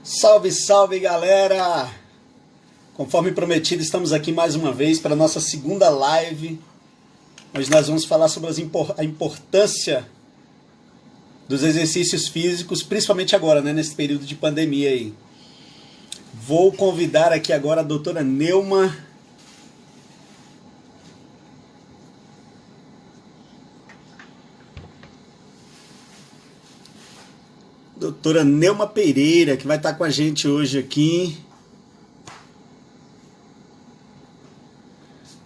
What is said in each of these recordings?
Salve, salve, galera! Conforme prometido, estamos aqui mais uma vez para a nossa segunda live. Hoje nós vamos falar sobre a importância dos exercícios físicos, principalmente agora, né, nesse período de pandemia aí. Vou convidar aqui agora a doutora Neuma. Doutora Neuma Pereira, que vai estar com a gente hoje aqui.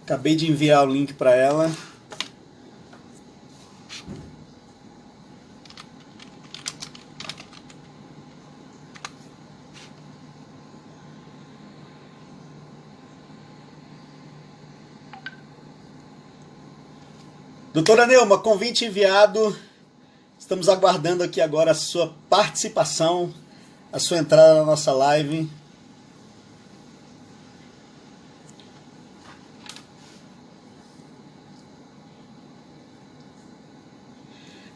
Acabei de enviar o link para ela. Doutora Neuma, convite enviado. Estamos aguardando aqui agora a sua participação, a sua entrada na nossa live.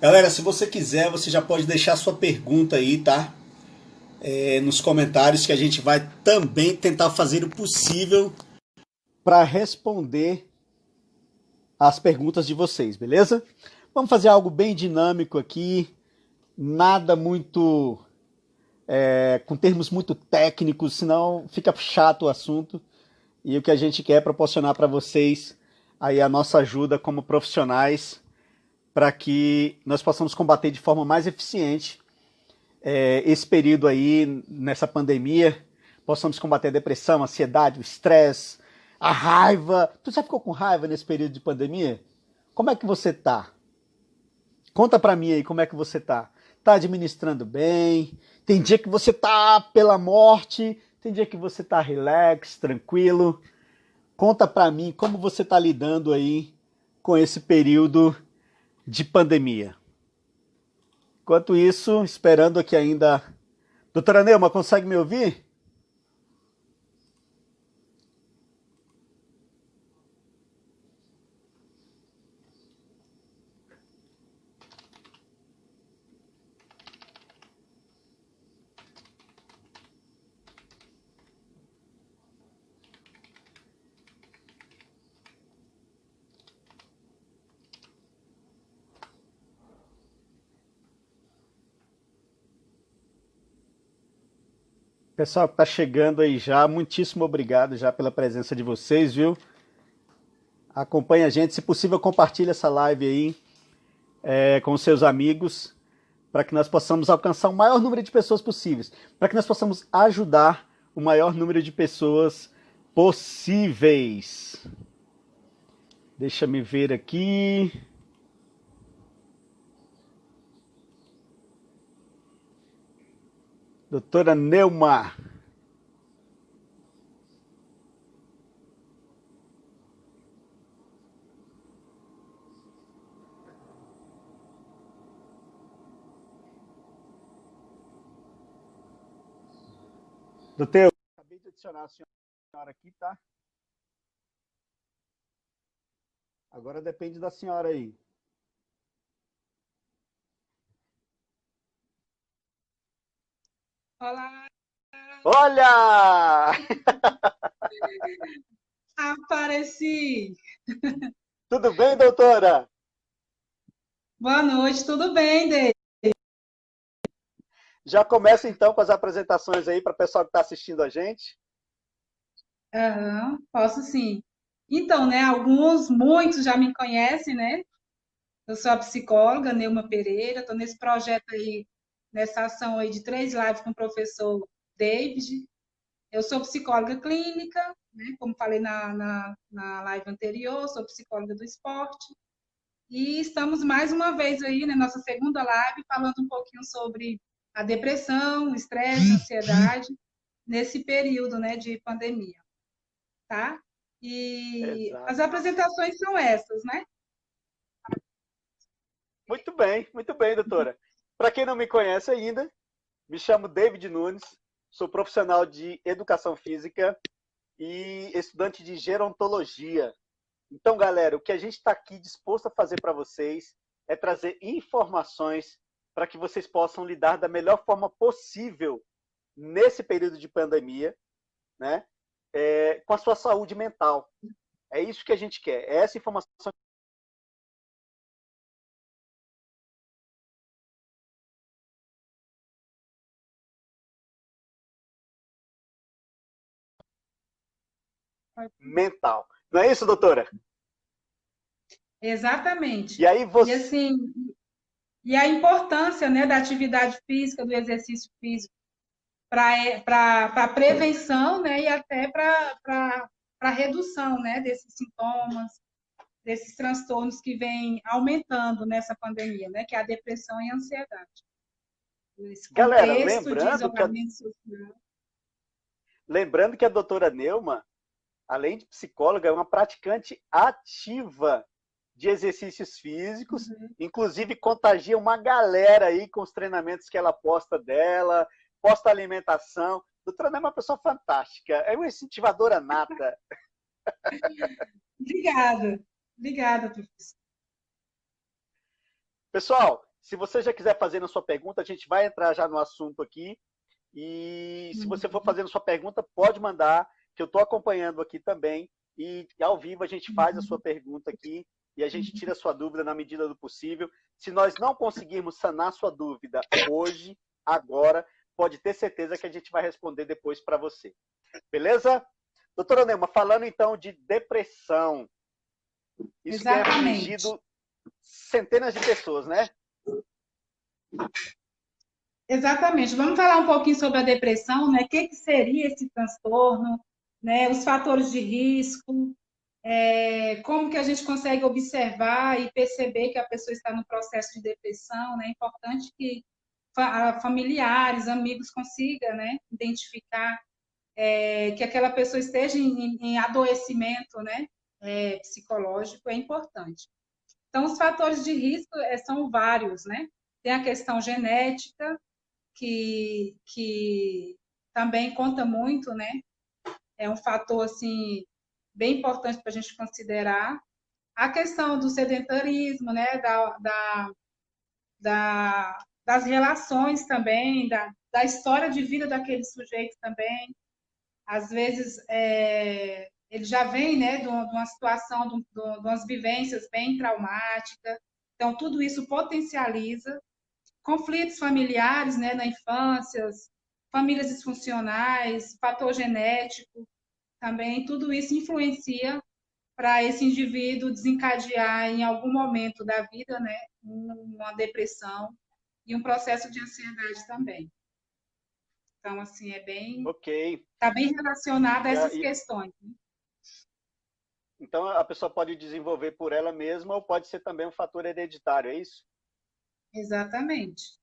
Galera, se você quiser, você já pode deixar sua pergunta aí, tá? Nos comentários, que a gente vai também tentar fazer o possível para responder as perguntas de vocês, beleza? Vamos fazer algo bem dinâmico aqui, nada muito com termos muito técnicos, senão fica chato o assunto. E o que a gente quer é proporcionar para vocês aí a nossa ajuda como profissionais para que nós possamos combater de forma mais eficiente esse período aí, nessa pandemia, possamos combater a depressão, a ansiedade, o estresse, a raiva. Tu já ficou com raiva nesse período de pandemia? Como é que você tá? Conta pra mim aí como é que você tá. Tá administrando bem? Tem dia que você tá pela morte, tem dia que você tá relax, tranquilo. Conta pra mim como você tá lidando aí com esse período de pandemia. Enquanto isso, esperando aqui ainda... Doutora Neuma, consegue me ouvir? Pessoal que tá chegando aí já, muitíssimo obrigado já pela presença de vocês, viu? Acompanhe a gente, se possível compartilhe essa live aí com os seus amigos, para que nós possamos alcançar o maior número de pessoas possíveis, para que nós possamos ajudar o maior número de pessoas possíveis. Deixa me ver aqui. Doutora Neuma. Doutor, acabei de adicionar a senhora aqui, tá? Agora depende da senhora aí. Olá, Olha! apareci. Tudo bem, doutora? Boa noite, tudo bem, Dei? Já começa então com as apresentações aí para o pessoal que está assistindo a gente. Aham, posso sim. Então, né, muitos já me conhecem, né? Eu sou a psicóloga Neuma Pereira, estou nesse projeto aí, nessa ação aí de 3 lives com o professor David. Eu sou psicóloga clínica, né? Como falei na live anterior, sou psicóloga do esporte. E estamos mais uma vez aí na nossa segunda live falando um pouquinho sobre a depressão, o estresse, a ansiedade nesse período, né, de pandemia, tá? E as Exato. apresentações são essas, né? Muito bem, doutora. Para quem não me conhece ainda, me chamo David Nunes, sou profissional de educação física e estudante de gerontologia. Então, galera, o que a gente está aqui disposto a fazer para vocês é trazer informações para que vocês possam lidar da melhor forma possível nesse período de pandemia, né? Com a sua saúde mental. É isso que a gente quer. É essa informação mental. Não é isso, doutora? Exatamente. E aí E você. assim, e a importância, né, da atividade física, do exercício físico para a prevenção, né, e até para a redução, né, desses sintomas, desses transtornos que vêm aumentando nessa pandemia, né, que é a depressão e a ansiedade. Nesse Galera, contexto de isolamento social. lembrando que a doutora Neuma, além de psicóloga, é uma praticante ativa de exercícios físicos, inclusive contagia uma galera aí com os treinamentos que ela posta dela, posta alimentação. Doutora Neuma é uma pessoa fantástica, é uma incentivadora nata. Obrigada, professor. Pessoal, se você já quiser fazer a sua pergunta, a gente vai entrar já no assunto aqui. E se você for fazendo sua pergunta, pode mandar, que eu estou acompanhando aqui também. E ao vivo a gente faz a sua pergunta aqui e a gente tira a sua dúvida na medida do possível. Se nós não conseguirmos sanar sua dúvida hoje, agora, pode ter certeza que a gente vai responder depois para você. Beleza? Doutora Neuma, falando então de depressão. Isso tem afligido centenas de pessoas, né? Exatamente. Vamos falar um pouquinho sobre a depressão, né? O que seria esse transtorno, né? Os fatores de risco, como que a gente consegue observar e perceber que a pessoa está no processo de depressão, né? É importante que familiares, amigos consigam, né, identificar que aquela pessoa esteja em adoecimento, né, psicológico, é importante. Então, os fatores de risco são vários, né? Tem a questão genética, que também conta muito, né? É um fator, assim, bem importante para a gente considerar. A questão do sedentarismo, né? Das relações também, da história de vida daquele sujeito também. Às vezes, ele já vem, né, de uma situação, de umas vivências bem traumáticas. Então, tudo isso potencializa conflitos familiares, né, na infância, famílias disfuncionais, fator genético, também tudo isso influencia para esse indivíduo desencadear em algum momento da vida, né, uma depressão e um processo de ansiedade também. Então, assim, está bem relacionado a essas questões. Né? Então, a pessoa pode desenvolver por ela mesma ou pode ser também um fator hereditário, é isso? Exatamente.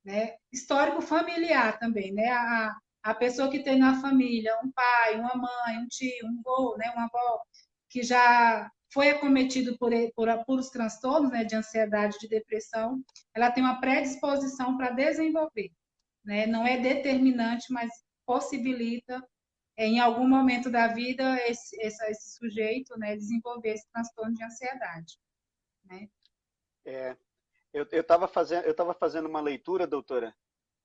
Né? Histórico familiar também, né? A pessoa que tem na família um pai, uma mãe, um tio, um avô, né? Uma avó, que já foi acometido por os transtornos, né, de ansiedade, de depressão, ela tem uma predisposição para desenvolver. Né? Não é determinante, mas possibilita, em algum momento da vida, esse sujeito, né, desenvolver esse transtorno de ansiedade. Né? Eu estava fazendo uma leitura, doutora,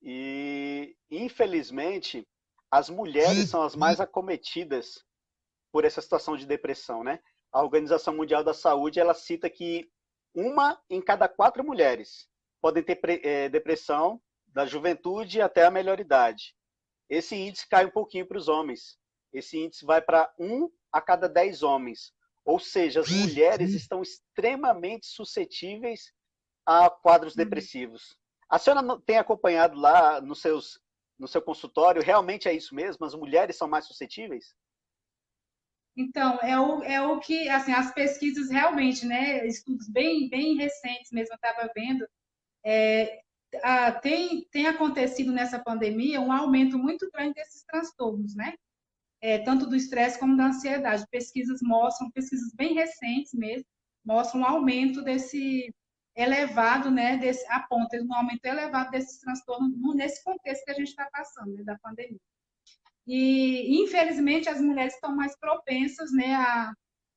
e infelizmente as mulheres são as mais acometidas por essa situação de depressão, né? A Organização Mundial da Saúde, ela cita que 1 em cada 4 mulheres podem ter depressão da juventude até a melhor idade. Esse índice cai um pouquinho para os homens. Esse índice vai para 1 a cada 10 homens. Ou seja, as mulheres estão extremamente suscetíveis a quadros depressivos. A senhora tem acompanhado lá no seu consultório, realmente é isso mesmo? As mulheres são mais suscetíveis? Então, é o que, assim, as pesquisas realmente, né, estudos bem recentes mesmo, eu estava vendo, tem acontecido nessa pandemia um aumento muito grande desses transtornos, né? Tanto do estresse como da ansiedade. Pesquisas bem recentes mesmo, mostram um aumento desse elevado, né, um aumento elevado desses transtornos nesse contexto que a gente está passando, né, da pandemia. E, infelizmente, as mulheres estão mais propensas, né,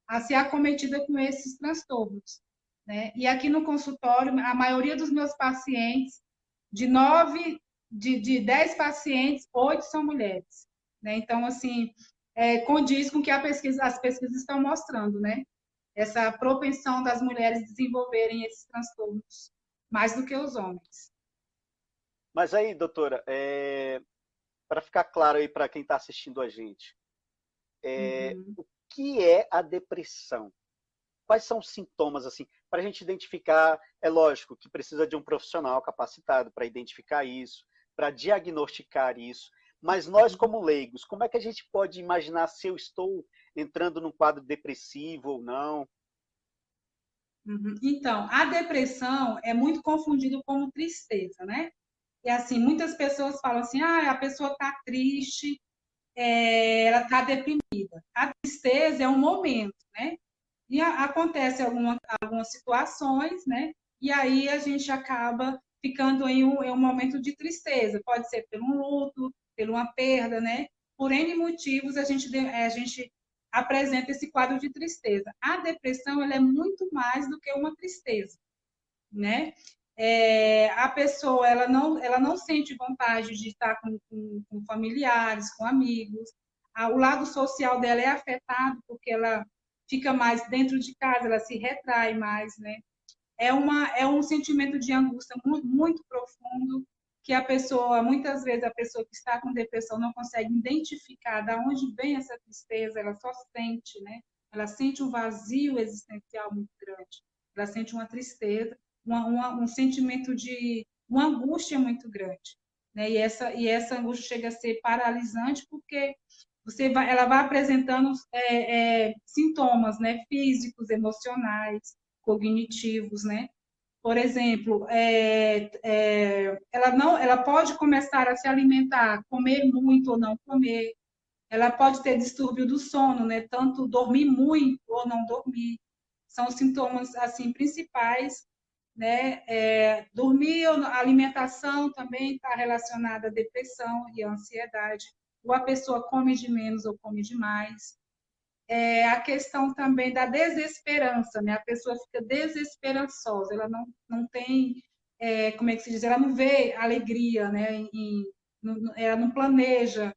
a ser acometida com esses transtornos. Né? E aqui no consultório, a maioria dos meus pacientes, de 9 de 10 pacientes, 8 são mulheres, né? Então, assim, condiz com o que as pesquisas estão mostrando, né? Essa propensão das mulheres desenvolverem esses transtornos mais do que os homens. Mas aí, doutora, para ficar claro aí para quem está assistindo a gente, Uhum. o que é a depressão? Quais são os sintomas, assim, para a gente identificar? É lógico que precisa de um profissional capacitado para identificar isso, para diagnosticar isso, mas nós, como leigos, como é que a gente pode imaginar se eu estou entrando num quadro depressivo ou não? Uhum. Então, a depressão é muito confundido com tristeza, né? E assim, muitas pessoas falam assim, ah, a pessoa está triste, ela está deprimida. A tristeza é um momento, né? E acontece algumas situações, né? E aí a gente acaba ficando em um momento de tristeza. Pode ser pelo um luto, por uma perda, né? Por N motivos a gente apresenta esse quadro de tristeza. A depressão ela é muito mais do que uma tristeza, né? A pessoa ela não sente vontade de estar com familiares, com amigos. O lado social dela é afetado porque ela fica mais dentro de casa, ela se retrai mais, né? É um sentimento de angústia muito, muito profundo que muitas vezes a pessoa que está com depressão não consegue identificar de onde vem essa tristeza, ela só sente, né? Ela sente um vazio existencial muito grande, ela sente uma tristeza, um sentimento de uma angústia muito grande, né? E essa angústia chega a ser paralisante porque ela vai apresentando sintomas, né? Físicos, emocionais, cognitivos, né? Por exemplo, ela pode começar a se alimentar, comer muito ou não comer. Ela pode ter distúrbio do sono, né? Tanto dormir muito ou não dormir. São os sintomas assim principais, né? Dormir, a alimentação também está relacionada à depressão e à ansiedade. Ou a pessoa come de menos ou come demais. A questão também da desesperança, né? A pessoa fica desesperançosa, ela não tem, como é que se diz? Ela não vê alegria, né? Ela não planeja,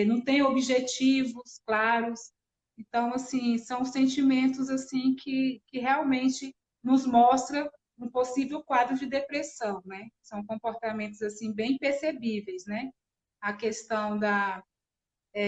não tem objetivos claros. Então, assim, são sentimentos assim que realmente nos mostra um possível quadro de depressão, né? São comportamentos assim bem percebíveis, né? A questão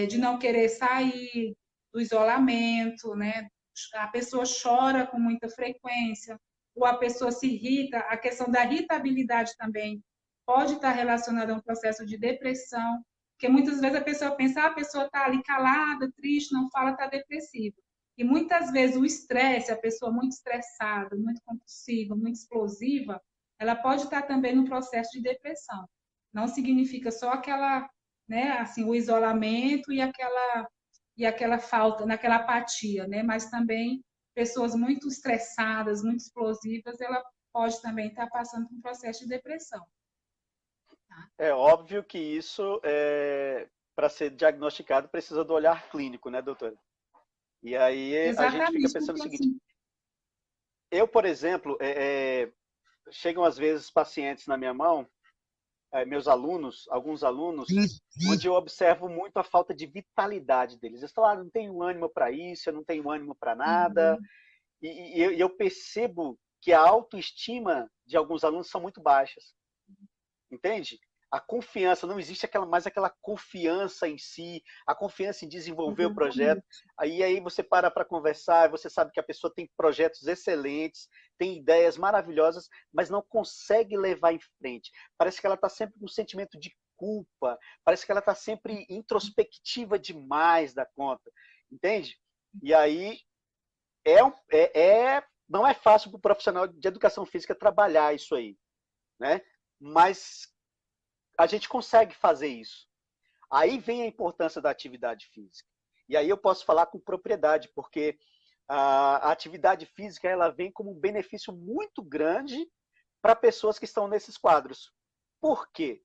de não querer sair do isolamento, né? A pessoa chora com muita frequência, ou a pessoa se irrita. A questão da irritabilidade também pode estar relacionada a um processo de depressão, porque muitas vezes a pessoa pensa, a pessoa está ali calada, triste, não fala, está depressiva. E muitas vezes o estresse, a pessoa muito estressada, muito compulsiva, muito explosiva, ela pode estar também no processo de depressão. Não significa só aquela, né, assim, o isolamento e aquela falta, naquela apatia, né? Mas também pessoas muito estressadas, muito explosivas, ela pode também estar passando por um processo de depressão. Tá? É óbvio que isso, para ser diagnosticado, precisa do olhar clínico, né, doutora? E aí a gente fica Exatamente, pensando o porque seguinte: assim, eu, por exemplo, chegam às vezes pacientes na minha mão, meus alunos, alguns alunos, onde eu observo muito a falta de vitalidade deles. Eles falam, não tenho ânimo para isso, eu não tenho ânimo para nada. uhum, E eu percebo que a autoestima de alguns alunos são muito baixas. Entende? A confiança, não existe mais aquela confiança em si, a confiança em desenvolver o projeto. exatamente. Aí você para conversar, você sabe que a pessoa tem projetos excelentes, tem ideias maravilhosas, mas não consegue levar em frente. Parece que ela está sempre com um sentimento de culpa, parece que ela está sempre introspectiva demais da conta, entende? E aí não é fácil para o profissional de educação física trabalhar isso aí, né? Mas a gente consegue fazer isso. Aí vem a importância da atividade física. E aí eu posso falar com propriedade, porque a atividade física ela vem como um benefício muito grande para pessoas que estão nesses quadros. Por quê?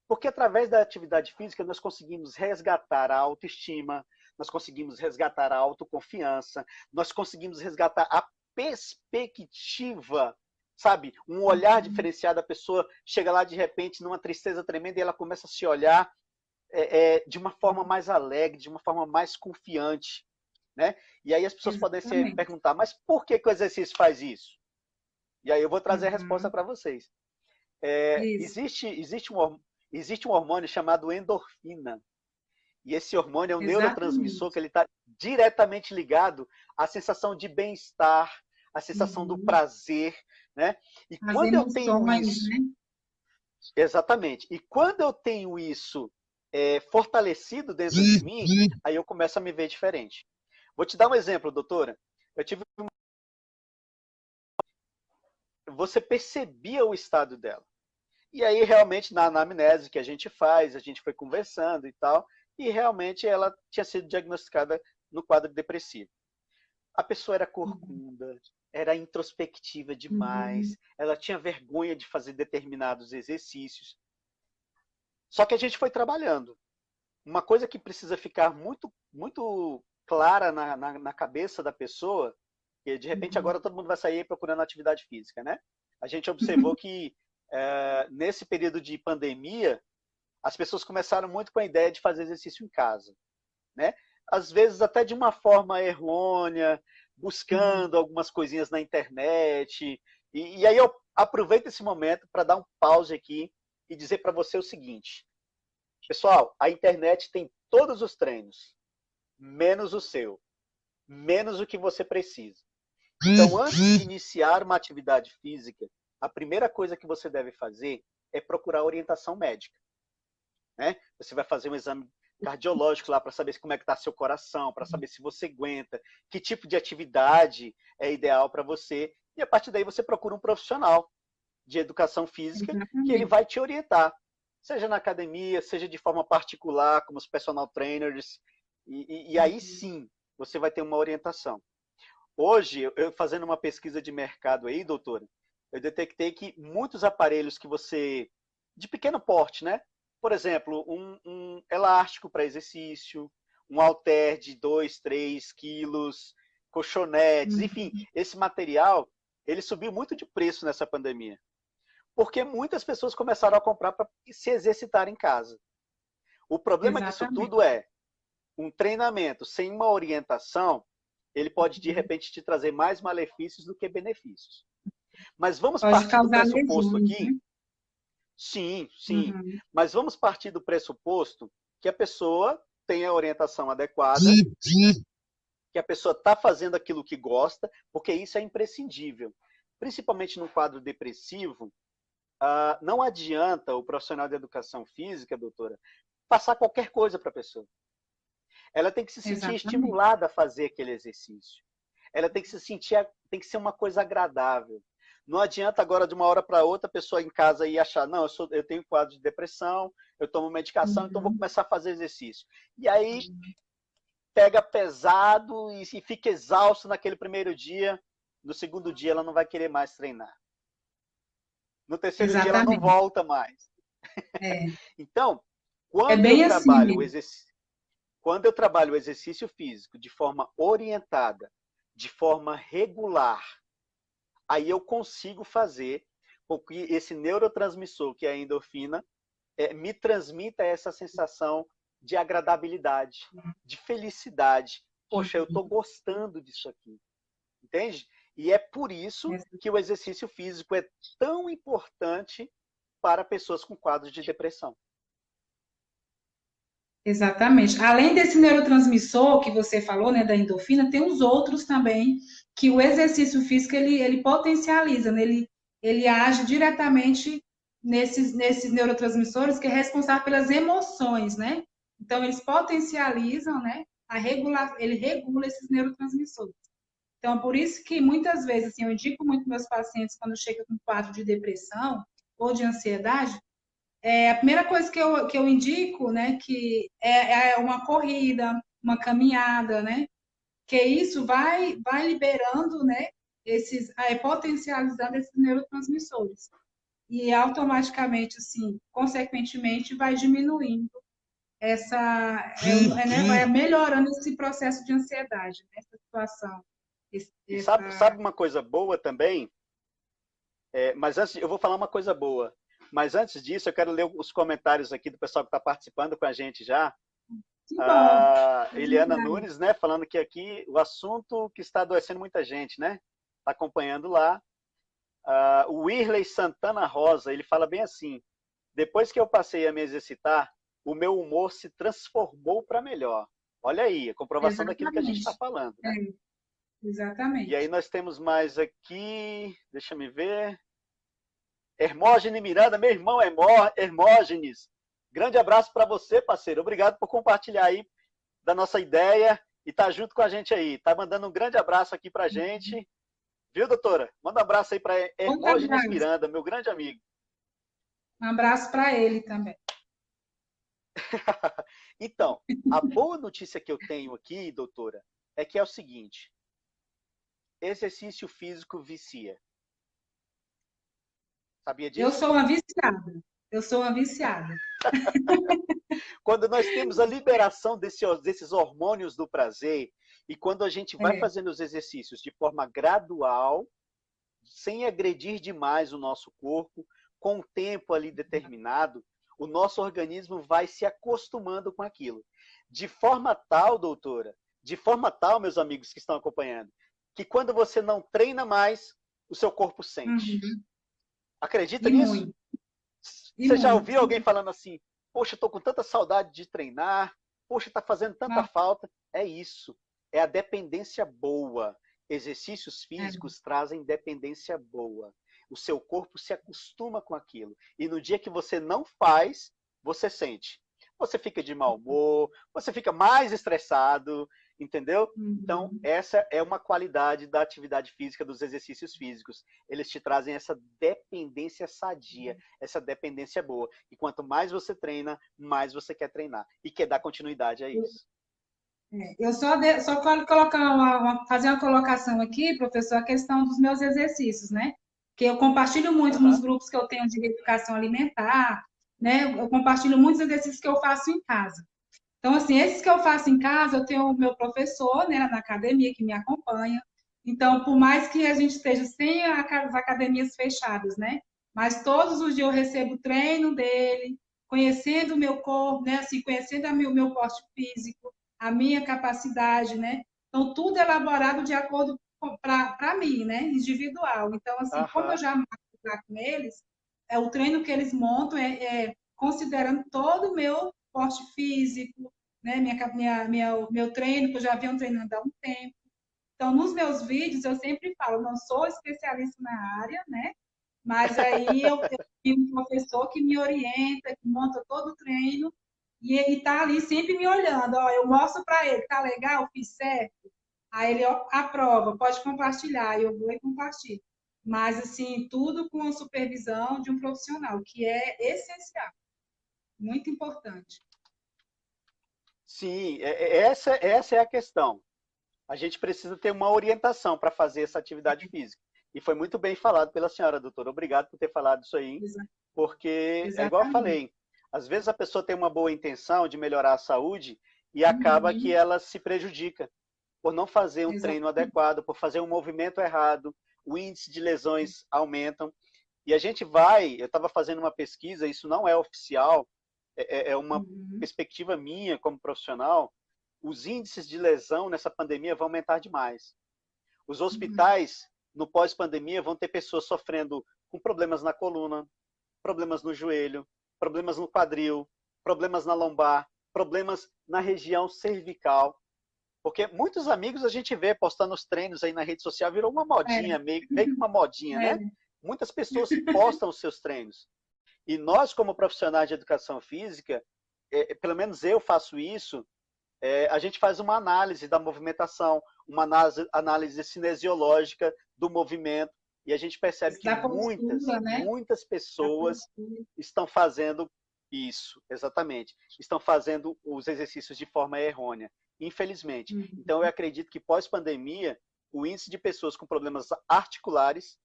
Porque através da atividade física nós conseguimos resgatar a autoestima, nós conseguimos resgatar a autoconfiança, nós conseguimos resgatar a perspectiva sabe? Um olhar diferenciado, a pessoa chega lá de repente numa tristeza tremenda e ela começa a se olhar de uma forma mais alegre, de uma forma mais confiante, né? E aí as pessoas podem se Exatamente. perguntar, mas por que o exercício faz isso? E aí eu vou trazer a resposta Uhum. para vocês. Isso. Existe um hormônio chamado endorfina. E esse hormônio é um neurotransmissor que Exatamente. ele está diretamente ligado à sensação de bem-estar, à sensação do Uhum. prazer, né? E As quando eu tenho emoções, isso, né? exatamente, e quando eu tenho isso fortalecido dentro de mim, aí eu começo a me ver diferente. Vou te dar um exemplo, doutora. Eu tive, você percebia o estado dela. E aí, realmente, na anamnese que a gente faz, a gente foi conversando e tal, e realmente ela tinha sido diagnosticada no quadro depressivo. A pessoa era corcunda, era introspectiva Uhum. demais, ela tinha vergonha de fazer determinados exercícios. Só que a gente foi trabalhando. Uma coisa que precisa ficar muito, muito clara na cabeça da pessoa, que de repente Uhum. agora todo mundo vai sair procurando atividade física, né? A gente observou que nesse período de pandemia, as pessoas começaram muito com a ideia de fazer exercício em casa, né? Às vezes até de uma forma errônea, Uhum. buscando algumas coisinhas na internet. E aí eu aproveito esse momento para dar um pause aqui e dizer para você o seguinte: pessoal, a internet tem todos os treinos, menos o seu, menos o que você precisa. Então, antes de iniciar uma atividade física, a primeira coisa que você deve fazer é procurar orientação médica, né? Você vai fazer um exame cardiológico lá para saber como é que está seu coração, para saber se você aguenta, que tipo de atividade é ideal para você, e a partir daí você procura um profissional de educação física que ele Exatamente. vai te orientar, seja na academia, seja de forma particular, como os personal trainers, e aí Uhum. sim você vai ter uma orientação. Hoje, eu fazendo uma pesquisa de mercado aí, doutora, eu detectei que muitos aparelhos que você, de pequeno porte, né? Por exemplo, um elástico para exercício, um halter de 2, 3 quilos, colchonetes, enfim, Uhum. esse material, ele subiu muito de preço nessa pandemia. Porque muitas pessoas começaram a comprar para se exercitar em casa. O problema disso Exatamente. tudo é um treinamento sem uma orientação, ele pode de Uhum. repente te trazer mais malefícios do que benefícios. Mas vamos Pode partir do causar pressuposto lesões, aqui? né? Sim, sim. Uhum. Mas vamos partir do pressuposto que a pessoa tem a orientação adequada, que a pessoa está fazendo aquilo que gosta, porque isso é imprescindível. Principalmente no quadro depressivo, não adianta o profissional de educação física, doutora, passar qualquer coisa para a pessoa. Ela tem que se sentir Exatamente. estimulada a fazer aquele exercício. Ela tem que se sentir, tem que ser uma coisa agradável. Não adianta agora de uma hora para outra a pessoa em casa ir achar, não, eu tenho quadro de depressão, eu tomo medicação, então vou Uhum. começar a fazer exercício. E aí pega pesado e fica exausto naquele primeiro dia, no segundo dia ela não vai querer mais treinar. No terceiro dia ela não Exatamente. volta mais. É. Então, É quando eu bem assim trabalho o mesmo. exercício, quando eu trabalho o exercício físico de forma orientada, de forma regular, aí eu consigo fazer com que esse neurotransmissor, que é a endorfina, me transmita essa sensação de agradabilidade, de felicidade. Poxa, eu estou gostando disso aqui, entende? E é por isso que o exercício físico é tão importante para pessoas com quadros de depressão. Exatamente. Além desse neurotransmissor que você falou, né, da endorfina, tem os outros também que o exercício físico ele potencializa, né? Ele age diretamente nesses neurotransmissores que é responsável pelas emoções, né? Então eles potencializam, né? Ele regula esses neurotransmissores. Então, por isso que muitas vezes, assim, eu indico muito meus pacientes quando chegam com quadro de depressão ou de ansiedade, a primeira coisa que eu indico, né, que é uma corrida, uma caminhada, né, que isso vai liberando, né, potencializando esses neurotransmissores. E automaticamente, assim, consequentemente, vai diminuindo né, vai melhorando esse processo de ansiedade, né, essa situação. E sabe uma coisa boa também? Mas antes, eu vou falar uma coisa boa. Mas antes disso, eu quero ler os comentários aqui do pessoal que está participando com a gente já. Que bom. A Eliana Obrigada. Nunes, né, falando que aqui o assunto que está adoecendo muita gente, né? Está acompanhando lá. O Wirley Santana Rosa, ele fala bem assim: depois que eu passei a me exercitar, o meu humor se transformou para melhor. Olha aí, a comprovação daquilo que a gente está Exatamente. falando, É, né? E aí exatamente. nós temos mais aqui, deixa me ver. Hermógenes Miranda, meu irmão Hermógenes. Grande abraço para você, parceiro. Obrigado por compartilhar aí da nossa ideia e estar junto com a gente aí. Tá mandando um grande abraço aqui para a gente. Viu, doutora? Manda um abraço aí para Outro Hermógenes abraço. Miranda, meu grande amigo. Um abraço para ele também. Então, a boa notícia que eu tenho aqui, doutora, é que é o seguinte: exercício físico vicia. Sabia Eu disso? sou uma viciada. Eu sou uma viciada. Quando nós temos a liberação desses hormônios do prazer e quando a gente vai É, fazendo os exercícios de forma gradual, sem agredir demais o nosso corpo, com um tempo ali determinado, o nosso organismo vai se acostumando com aquilo. De forma tal, doutora, de forma tal, meus amigos que estão acompanhando, que quando você não treina mais, o seu corpo sente. uhum. Acredita E nisso? muito, e Você já muito. ouviu alguém falando assim: poxa, estou com tanta saudade de treinar, poxa, está fazendo tanta Não, falta? É isso, é a dependência boa. Exercícios é, físicos trazem dependência boa. O seu corpo se acostuma com aquilo. E no dia que você não faz, você sente. Você fica de mau humor, você fica mais estressado, entendeu? Então, uhum. essa é uma qualidade da atividade física, dos exercícios físicos. Eles te trazem essa dependência sadia, essa dependência boa. E quanto mais você treina, mais você quer treinar. E quer dar continuidade a isso. Eu só quero colocar fazer uma colocação aqui, professor, a questão dos meus exercícios, né? Que eu compartilho muito nos Uhum. grupos que eu tenho de reeducação alimentar, né? Eu compartilho muitos exercícios que eu faço em casa. Então, assim, esses que eu faço em casa, eu tenho o meu professor, né, na academia que me acompanha. Então, por mais que a gente esteja sem as academias fechadas, né? Mas todos os dias eu recebo treino dele, conhecendo o meu corpo, né? Assim, conhecendo o meu porte físico, a minha capacidade, né? Então, tudo elaborado de acordo para mim, né? Individual. Então, assim, como eu Uhum. já marco lá com eles, o treino que eles montam é considerando todo o meu porte físico, né? Meu treino, que eu já venho treinando há um tempo. Então, nos meus vídeos, eu sempre falo, não sou especialista na área, né? Mas aí eu tenho um professor que me orienta, que monta todo o treino, e ele está ali sempre me olhando. Ó, eu mostro para ele, tá legal, fiz certo? Aí ele ó, aprova, pode compartilhar, eu vou e compartilho. Mas, assim, tudo com a supervisão de um profissional, que é essencial, muito importante. Sim, essa é a questão. A gente precisa ter uma orientação para fazer essa atividade física. E foi muito bem falado pela senhora, doutora. Obrigado por ter falado isso aí, Exa- porque é igual eu Exatamente. falei, às vezes a pessoa tem uma boa intenção de melhorar a saúde e acaba que Uhum. ela se prejudica por não fazer um treino Exatamente. adequado, por fazer um movimento errado, o índice de lesões aumentam. E a gente vai, eu estava fazendo uma pesquisa, isso não é oficial, é uma Uhum. perspectiva minha como profissional, os índices de lesão nessa pandemia vão aumentar demais. Os Uhum. hospitais, no pós-pandemia, vão ter pessoas sofrendo com problemas na coluna, problemas no joelho, problemas no quadril, problemas na lombar, problemas na região cervical. Porque muitos amigos a gente vê postando os treinos aí na rede social, virou uma É, modinha, meio que uma modinha, né? é, Muitas pessoas postam os seus treinos. E nós, como profissionais de educação física, pelo menos eu faço isso, a gente faz uma análise da movimentação, uma análise cinesiológica do movimento, e a gente percebe que da muitas, postura, né? muitas Da pessoas postura. estão fazendo isso, exatamente. Estão fazendo os exercícios de forma errônea, infelizmente. Uhum. Então, eu acredito que pós-pandemia, o índice de pessoas com problemas articulares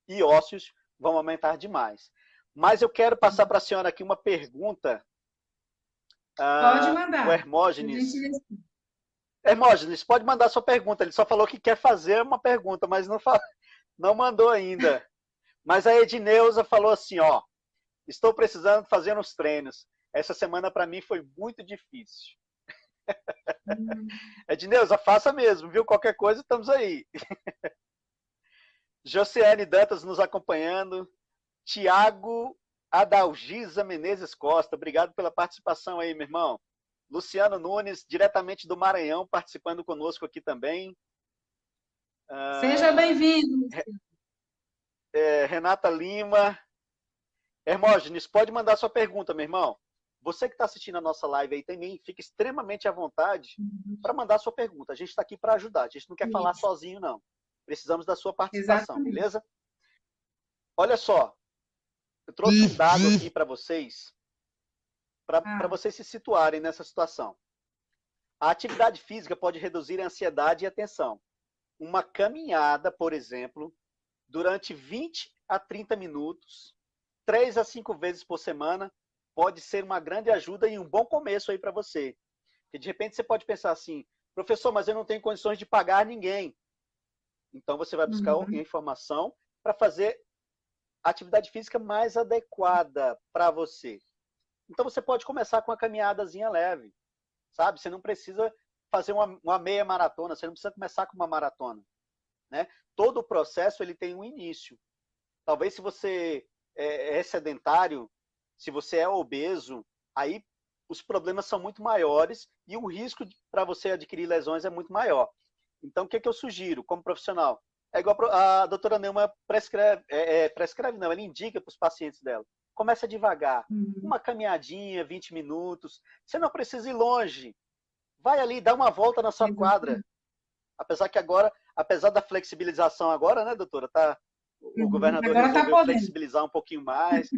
e ósseos vão aumentar demais. Mas eu quero passar para a senhora aqui uma pergunta, Pode o mandar. A gente Hermógenes. Hermógenes, pode mandar sua pergunta. Ele só falou que quer fazer uma pergunta, mas não mandou ainda. Mas a Edneuza falou assim, ó, estou precisando fazer uns treinos. Essa semana para mim foi muito difícil. Edneuza, faça mesmo, viu? Qualquer coisa, estamos aí. Josiane Dantas nos acompanhando. Tiago Adalgisa Menezes Costa, obrigado pela participação aí, meu irmão. Luciano Nunes, diretamente do Maranhão, participando conosco aqui também. Seja bem-vindo. Renata Lima. Hermógenes, pode mandar sua pergunta, meu irmão. Você que está assistindo a nossa live aí também, fica extremamente à vontade para mandar sua pergunta. A gente está aqui para ajudar, a gente não quer falar sozinho, não. Precisamos da sua participação, Exatamente. beleza? Olha só, eu trouxe um dado aqui para vocês, para vocês se situarem nessa situação. A atividade física pode reduzir a ansiedade e a tensão. Uma caminhada, por exemplo, durante 20 a 30 minutos, 3 a 5 vezes por semana, pode ser uma grande ajuda e um bom começo aí para você. Porque de repente você pode pensar assim, professor, mas eu não tenho condições de pagar ninguém. Então você vai buscar informação para fazer a atividade física mais adequada para você. Então você pode começar com uma caminhadazinha leve, sabe? Você não precisa fazer uma meia maratona, você não precisa começar com uma maratona, né? Todo o processo ele tem um início. Talvez se você é sedentário, se você é obeso, aí os problemas são muito maiores e o risco para você adquirir lesões é muito maior. Então, o que eu sugiro como profissional? É igual a doutora Neuma prescreve, prescreve não, ela indica para os pacientes dela. Começa devagar, uma caminhadinha, 20 minutos. Você não precisa ir longe. Vai ali, dá uma volta na sua quadra. Apesar que agora, apesar da flexibilização agora, né, doutora? O governador resolveu flexibilizar um pouquinho mais.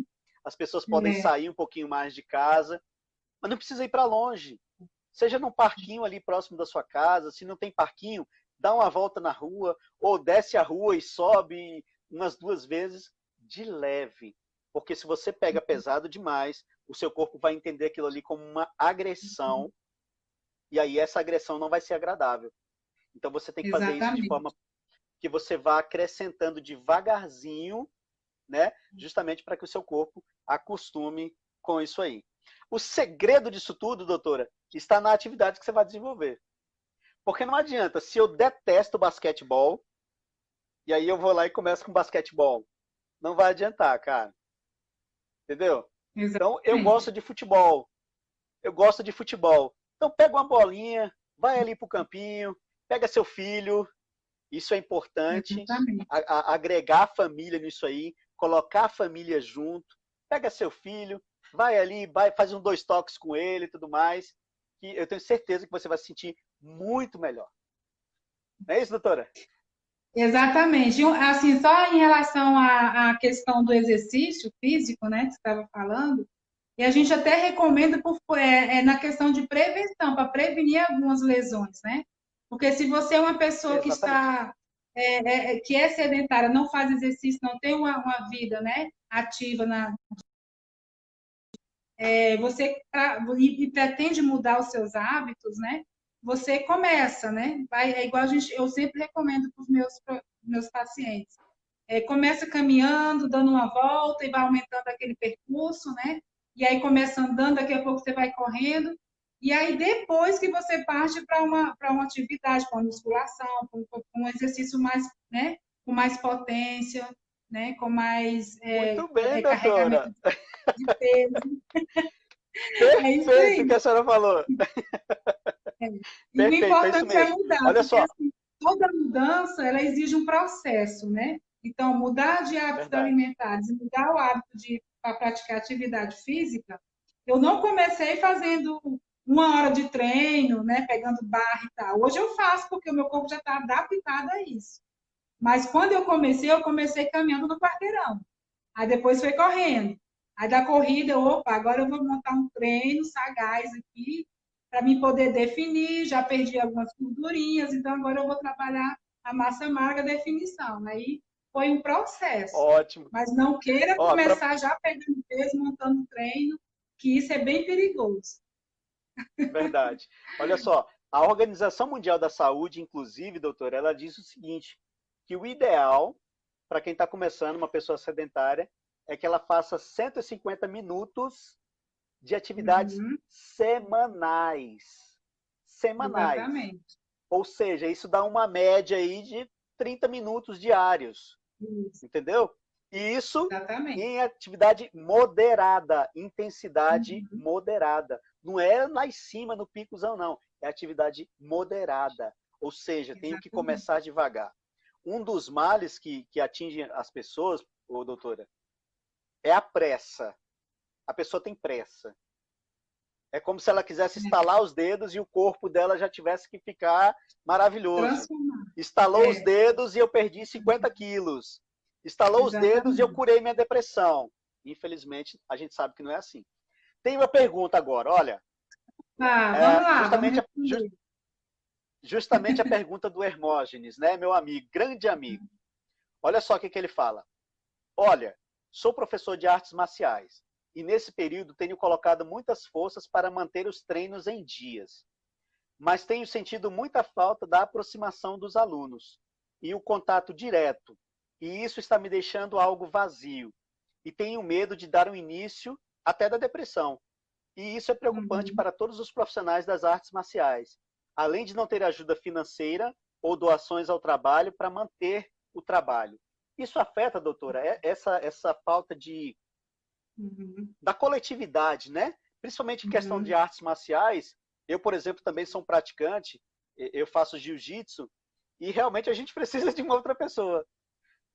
As pessoas podem sair um pouquinho mais de casa. Mas não precisa ir para longe. Seja num parquinho ali próximo da sua casa. Se não tem parquinho, dá uma volta na rua. Ou desce a rua e sobe umas 2 vezes de leve. Porque se você pega pesado demais, o seu corpo vai entender aquilo ali como uma agressão. E aí essa agressão não vai ser agradável. Então você tem que fazer isso de forma que você vá acrescentando devagarzinho, né? Justamente para que o seu corpo acostume com isso aí. O segredo disso tudo, doutora, está na atividade que você vai desenvolver. Porque não adianta, se eu detesto basquetebol, e aí eu vou lá e começo com basquetebol, não vai adiantar, cara. Entendeu? Então, eu gosto de futebol. Então, pega uma bolinha, vai ali pro campinho, pega seu filho. Isso é importante. Agregar a família nisso aí, colocar a família junto. Pega seu filho, vai ali, faz 2 toques com ele e tudo mais. Que eu tenho certeza que você vai se sentir muito melhor. Não é isso, doutora? Exatamente. Assim, só em relação à questão do exercício físico, né, que você estava falando, e a gente até recomenda na questão de prevenção, para prevenir algumas lesões, né? Porque se você é uma pessoa que está que é sedentária, não faz exercício, não tem uma vida, né, ativa você e pretende mudar os seus hábitos, né? Você começa, né? É igual eu sempre recomendo para os meus pacientes. Começa caminhando, dando uma volta e vai aumentando aquele percurso, né? E aí começa andando, daqui a pouco você vai correndo. E aí depois que você parte para uma atividade, para uma musculação, para um exercício mais, né? Com mais potência, né? Com mais muito bem, carregamento doutora. de peso. Perfeito o que a senhora falou. E o importante é mudar, Olha só. assim, toda mudança ela exige um processo, né? Então, mudar de hábitos alimentares e mudar o hábito para praticar atividade física, eu não comecei fazendo 1 hora de treino, né? Pegando barra e tal. Hoje eu faço porque o meu corpo já está adaptado a isso. Mas quando eu comecei caminhando no quarteirão. Aí depois foi correndo. Aí da corrida, opa, agora eu vou montar um treino sagaz aqui para mim poder definir, já perdi algumas gordurinhas, então agora eu vou trabalhar a massa magra, a definição. Aí foi um processo. Ótimo. Mas não queira começar já pegando peso, montando treino, que isso é bem perigoso. Verdade. Olha só, a Organização Mundial da Saúde, inclusive, doutora, ela diz o seguinte, que o ideal para quem está começando, uma pessoa sedentária, é que ela faça 150 minutos de atividades Uhum, semanais. Semanais. exatamente. Ou seja, isso dá uma média aí de 30 minutos diários. Isso, Entendeu? E isso exatamente. em atividade moderada, intensidade Uhum, moderada. Não é lá em cima, no picozão, não. É atividade moderada. Ou seja, tenho que exatamente. começar devagar. Um dos males que atinge as pessoas, ô, doutora, é a pressa. A pessoa tem pressa. É como se ela quisesse É, estalar os dedos e o corpo dela já tivesse que ficar maravilhoso. transformar. Estalou os É, dedos e eu perdi 50 quilos. Estalou os dedos e eu exatamente. curei minha depressão. Infelizmente, a gente sabe que não é assim. Tem uma pergunta agora, olha, Tá, vamos lá, vamos justamente, responder. justamente a pergunta do Hermógenes, né, meu amigo, grande amigo. Olha só o que ele fala. Olha, sou professor de artes marciais e nesse período tenho colocado muitas forças para manter os treinos em dias, mas tenho sentido muita falta da aproximação dos alunos e o contato direto, e isso está me deixando algo vazio, e tenho medo de dar um início até da depressão. E isso é preocupante Uhum. para todos os profissionais das artes marciais, além de não ter ajuda financeira ou doações ao trabalho para manter o trabalho. Isso afeta, doutora, essa falta Uhum, da coletividade, né? Principalmente em questão de uhum. artes marciais. Eu, por exemplo, também sou um praticante, eu faço jiu-jitsu, e realmente a gente precisa de uma outra pessoa,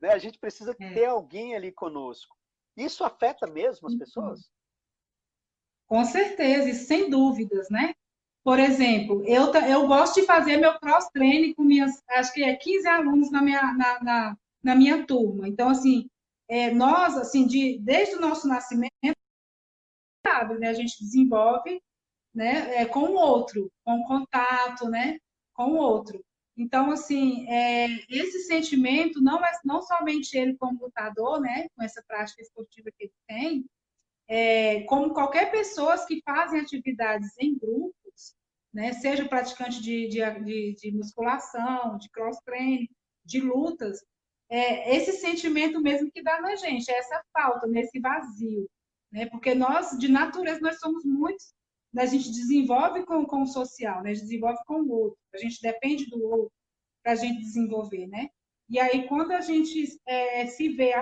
né? A gente precisa É, ter alguém ali conosco. Isso afeta mesmo as então, pessoas? com certeza, e sem dúvidas, né? Por exemplo, eu gosto de fazer meu cross-training com minhas, acho que é 15 alunos na minha turma. Então, assim, nós, assim, desde o nosso nascimento, né, a gente desenvolve, né, com o outro, com o contato, né, com o outro. Então, assim, esse sentimento, não somente ele como lutador, né, com essa prática esportiva que ele tem, como qualquer pessoa que fazem atividades em grupos, né, seja praticante de musculação, de cross-training, de lutas, esse sentimento mesmo que dá na gente, é essa falta, nesse vazio, né? Porque nós, de natureza, nós somos muitos, né? A gente desenvolve com o social, né? A gente desenvolve com o outro, a gente depende do outro para a gente desenvolver, né? E aí, quando a gente se vê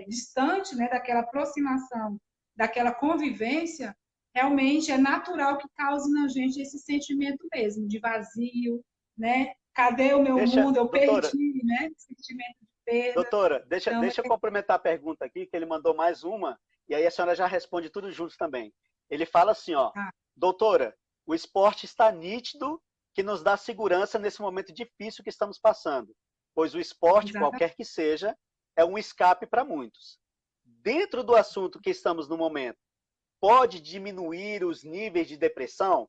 distante, né, daquela aproximação, daquela convivência, realmente é natural que cause na gente esse sentimento mesmo de vazio, né? Cadê o meu Deixa, mundo? Eu doutora, perdi, né? Sentimento de perda. doutora, deixa, Então, deixa eu complementar a pergunta aqui, que ele mandou mais uma, e aí a senhora já responde tudo junto também. Ele fala assim, ó, tá, doutora, o esporte está nítido que nos dá segurança nesse momento difícil que estamos passando, pois o esporte, exatamente. qualquer que seja, é um escape para muitos. Dentro do assunto que estamos no momento, pode diminuir os níveis de depressão?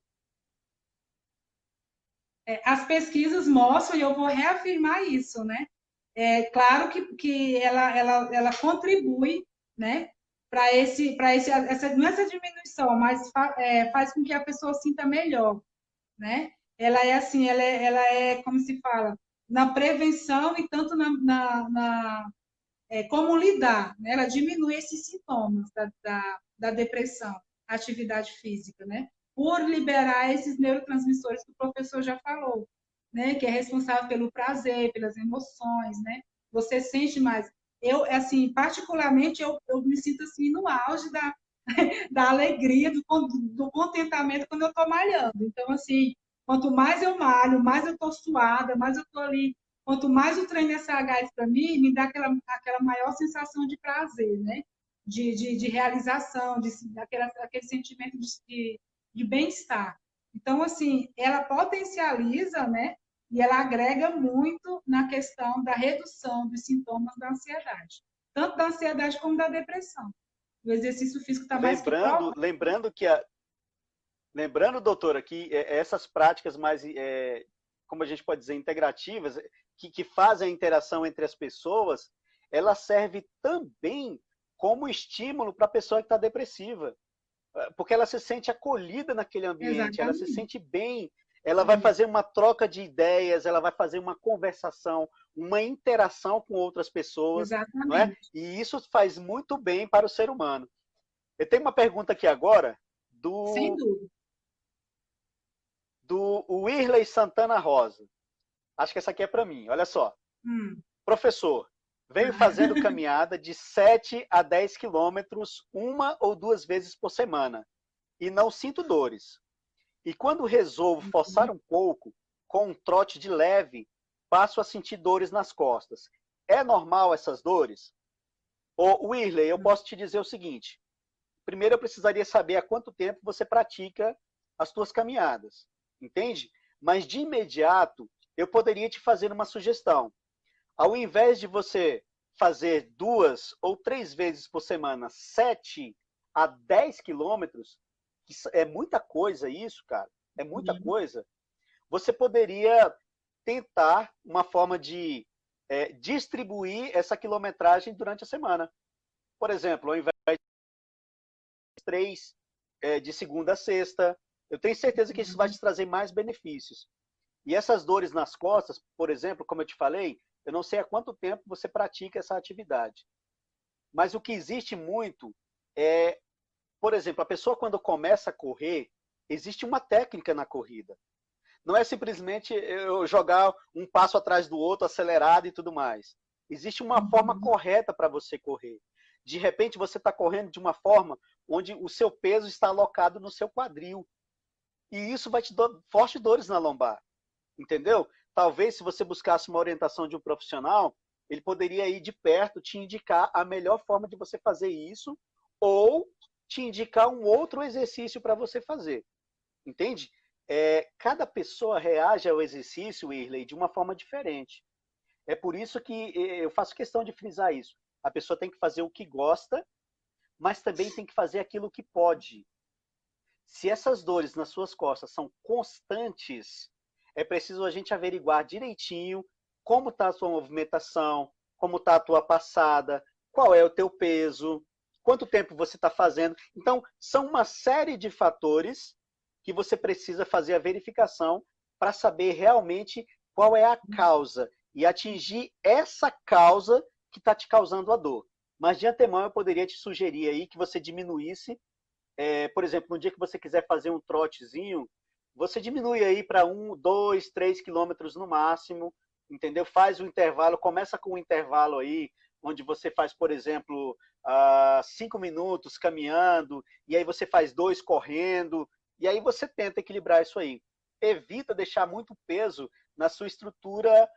As pesquisas mostram, e eu vou reafirmar isso, né? É claro que ela contribui, né, não é essa diminuição, mas faz com que a pessoa sinta melhor, né? Ela é assim, ela é como se fala, na prevenção e tanto como lidar, né? Ela diminui esses sintomas da depressão, atividade física, né? Por liberar esses neurotransmissores que o professor já falou, né? Que é responsável pelo prazer, pelas emoções, né? Você sente mais. Eu, assim, particularmente, eu me sinto assim no auge da alegria, do contentamento quando eu estou malhando. Então, assim, quanto mais eu malho, mais eu estou suada, mais eu estou ali. Quanto mais o treino SHS para mim, me dá aquela maior sensação de prazer, né? De realização, aquele sentimento de bem-estar. Então, assim, ela potencializa, né? E ela agrega muito na questão da redução dos sintomas da ansiedade, tanto da ansiedade como da depressão. O exercício físico está mais que Lembrando, provado. lembrando que lembrando, doutora, que essas práticas mais, como a gente pode dizer, integrativas, que fazem a interação entre as pessoas, ela serve também como estímulo para a pessoa que está depressiva, porque ela se sente acolhida naquele ambiente, ela se Exatamente. sente bem, ela vai fazer uma troca de ideias, ela vai fazer uma conversação, uma interação com outras pessoas, não é? Exatamente. E isso faz muito bem para o ser humano. Eu tenho uma pergunta aqui agora Sem do, dúvida. do Wirley Santana Rosa. Acho que essa aqui é para mim. Olha só. Hum. Professor, venho fazendo caminhada de 7 a 10 quilômetros uma ou duas vezes por semana e não sinto dores. E quando resolvo forçar um pouco, com um trote de leve, passo a sentir dores nas costas. É normal essas dores? Ô, Wirley, eu posso te dizer o seguinte. Primeiro eu precisaria saber há quanto tempo você pratica as suas caminhadas, entende? Mas de imediato, eu poderia te fazer uma sugestão. Ao invés de você fazer 2 ou 3 vezes por semana, 7 a 10 quilômetros, que é muita coisa isso, cara, é muita coisa, você poderia tentar uma forma de distribuir essa quilometragem durante a semana. Por exemplo, ao invés de 3 de segunda a sexta, eu tenho certeza que isso vai te trazer mais benefícios. E essas dores nas costas, por exemplo, como eu te falei, eu não sei há quanto tempo você pratica essa atividade. Mas o que existe muito é, por exemplo, a pessoa quando começa a correr, existe uma técnica na corrida. Não é simplesmente eu jogar um passo atrás do outro, acelerado e tudo mais. Existe uma forma correta para você correr. De repente você está correndo de uma forma onde o seu peso está alocado no seu quadril. E isso vai te dar fortes dores na lombar. Entendeu? Talvez se você buscasse uma orientação de um profissional, ele poderia ir de perto te indicar a melhor forma de você fazer isso ou te indicar um outro exercício para você fazer. Entende? Cada pessoa reage ao exercício, Wirley, de uma forma diferente. É por isso que eu faço questão de frisar isso. A pessoa tem que fazer o que gosta, mas também tem que fazer aquilo que pode. Se essas dores nas suas costas são constantes, é preciso a gente averiguar direitinho como está a sua movimentação, como está a tua passada, qual é o teu peso, quanto tempo você está fazendo. Então, são uma série de fatores que você precisa fazer a verificação para saber realmente qual é a causa e atingir essa causa que está te causando a dor. Mas de antemão eu poderia te sugerir aí que você diminuísse, por exemplo, no dia que você quiser fazer um trotezinho, você diminui aí para 1, 2, 3 quilômetros no máximo, entendeu? Faz o intervalo, começa com um intervalo aí, onde você faz, por exemplo, 5 minutos caminhando, e aí você faz 2 correndo, e aí você tenta equilibrar isso aí. Evita deixar muito peso na sua estrutura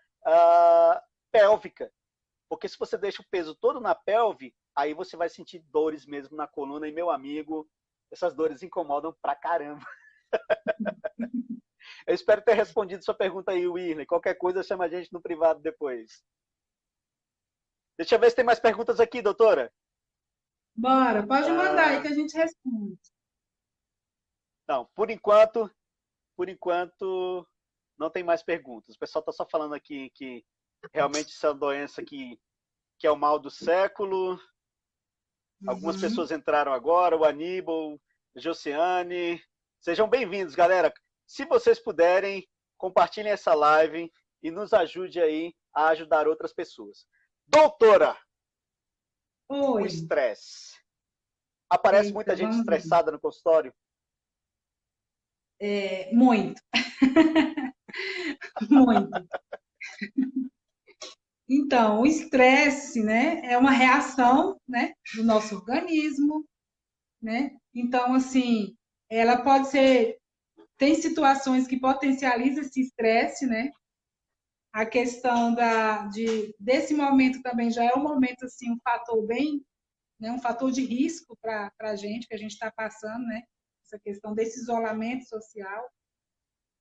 pélvica, porque se você deixa o peso todo na pelve, aí você vai sentir dores mesmo na coluna, e meu amigo, essas dores incomodam pra caramba. Eu espero ter respondido sua pergunta aí, Wirley. Qualquer coisa, chama a gente no privado depois. Deixa eu ver se tem mais perguntas aqui, doutora. Bora, pode mandar aí Ah, que a gente responde. não, por enquanto, não tem mais perguntas. O pessoal está só falando aqui que realmente isso é uma doença que é o mal do século. Algumas pessoas entraram agora, o Aníbal, a Josiane. Sejam bem-vindos, galera. Se vocês puderem, compartilhem essa live e nos ajude aí a ajudar outras pessoas. Doutora, o Oi. estresse. Aparece muita Eita, gente vamos ver. estressada no consultório? Muito, muito. Então, o estresse, né, é uma reação, né, do nosso organismo, né? Então, assim, ela pode ser, tem situações que potencializam esse estresse, né? A questão desse momento também já é um momento, assim, um fator bem, né, um fator de risco para a gente, que a gente está passando, né? Essa questão desse isolamento social,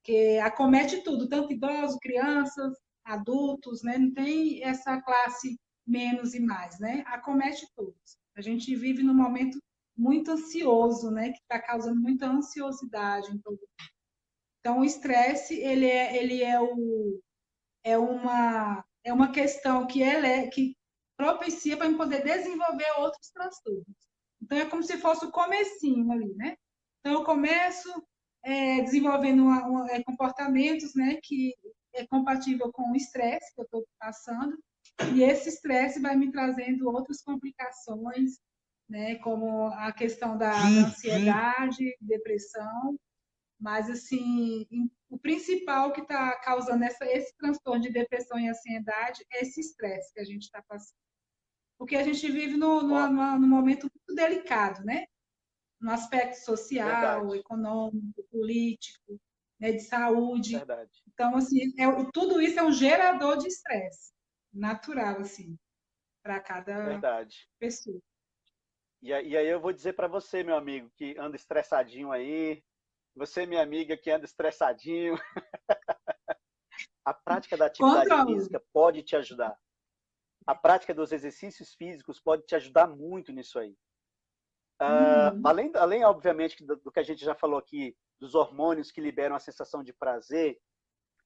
que acomete tudo, tanto idosos, crianças, adultos, né? Não tem essa classe menos e mais, né? Acomete todos. A gente vive num momento muito ansioso, né? Que está causando muita ansiosidade em todo mundo. Então, o estresse, é uma questão que propicia para poder desenvolver outros transtornos. Então, é como se fosse o comecinho ali, né? Então, eu começo desenvolvendo comportamentos, né, que é compatível com o estresse que eu estou passando, e esse estresse vai me trazendo outras complicações, né, como a questão da ansiedade, depressão, mas, assim, o principal que está causando esse transtorno de depressão e ansiedade é esse estresse que a gente está passando. Porque a gente vive num momento muito delicado, né? No aspecto social, Verdade, econômico, político, né, de saúde. verdade, Então, assim, tudo isso é um gerador de estresse natural, assim, para cada verdade. pessoa. E aí eu vou dizer para você, meu amigo, que anda estressadinho aí, você, minha amiga, que anda estressadinho, a prática da atividade Controle. física pode te ajudar. A prática dos exercícios físicos pode te ajudar muito nisso aí. Uhum. Além obviamente, do que a gente já falou aqui, dos hormônios que liberam a sensação de prazer,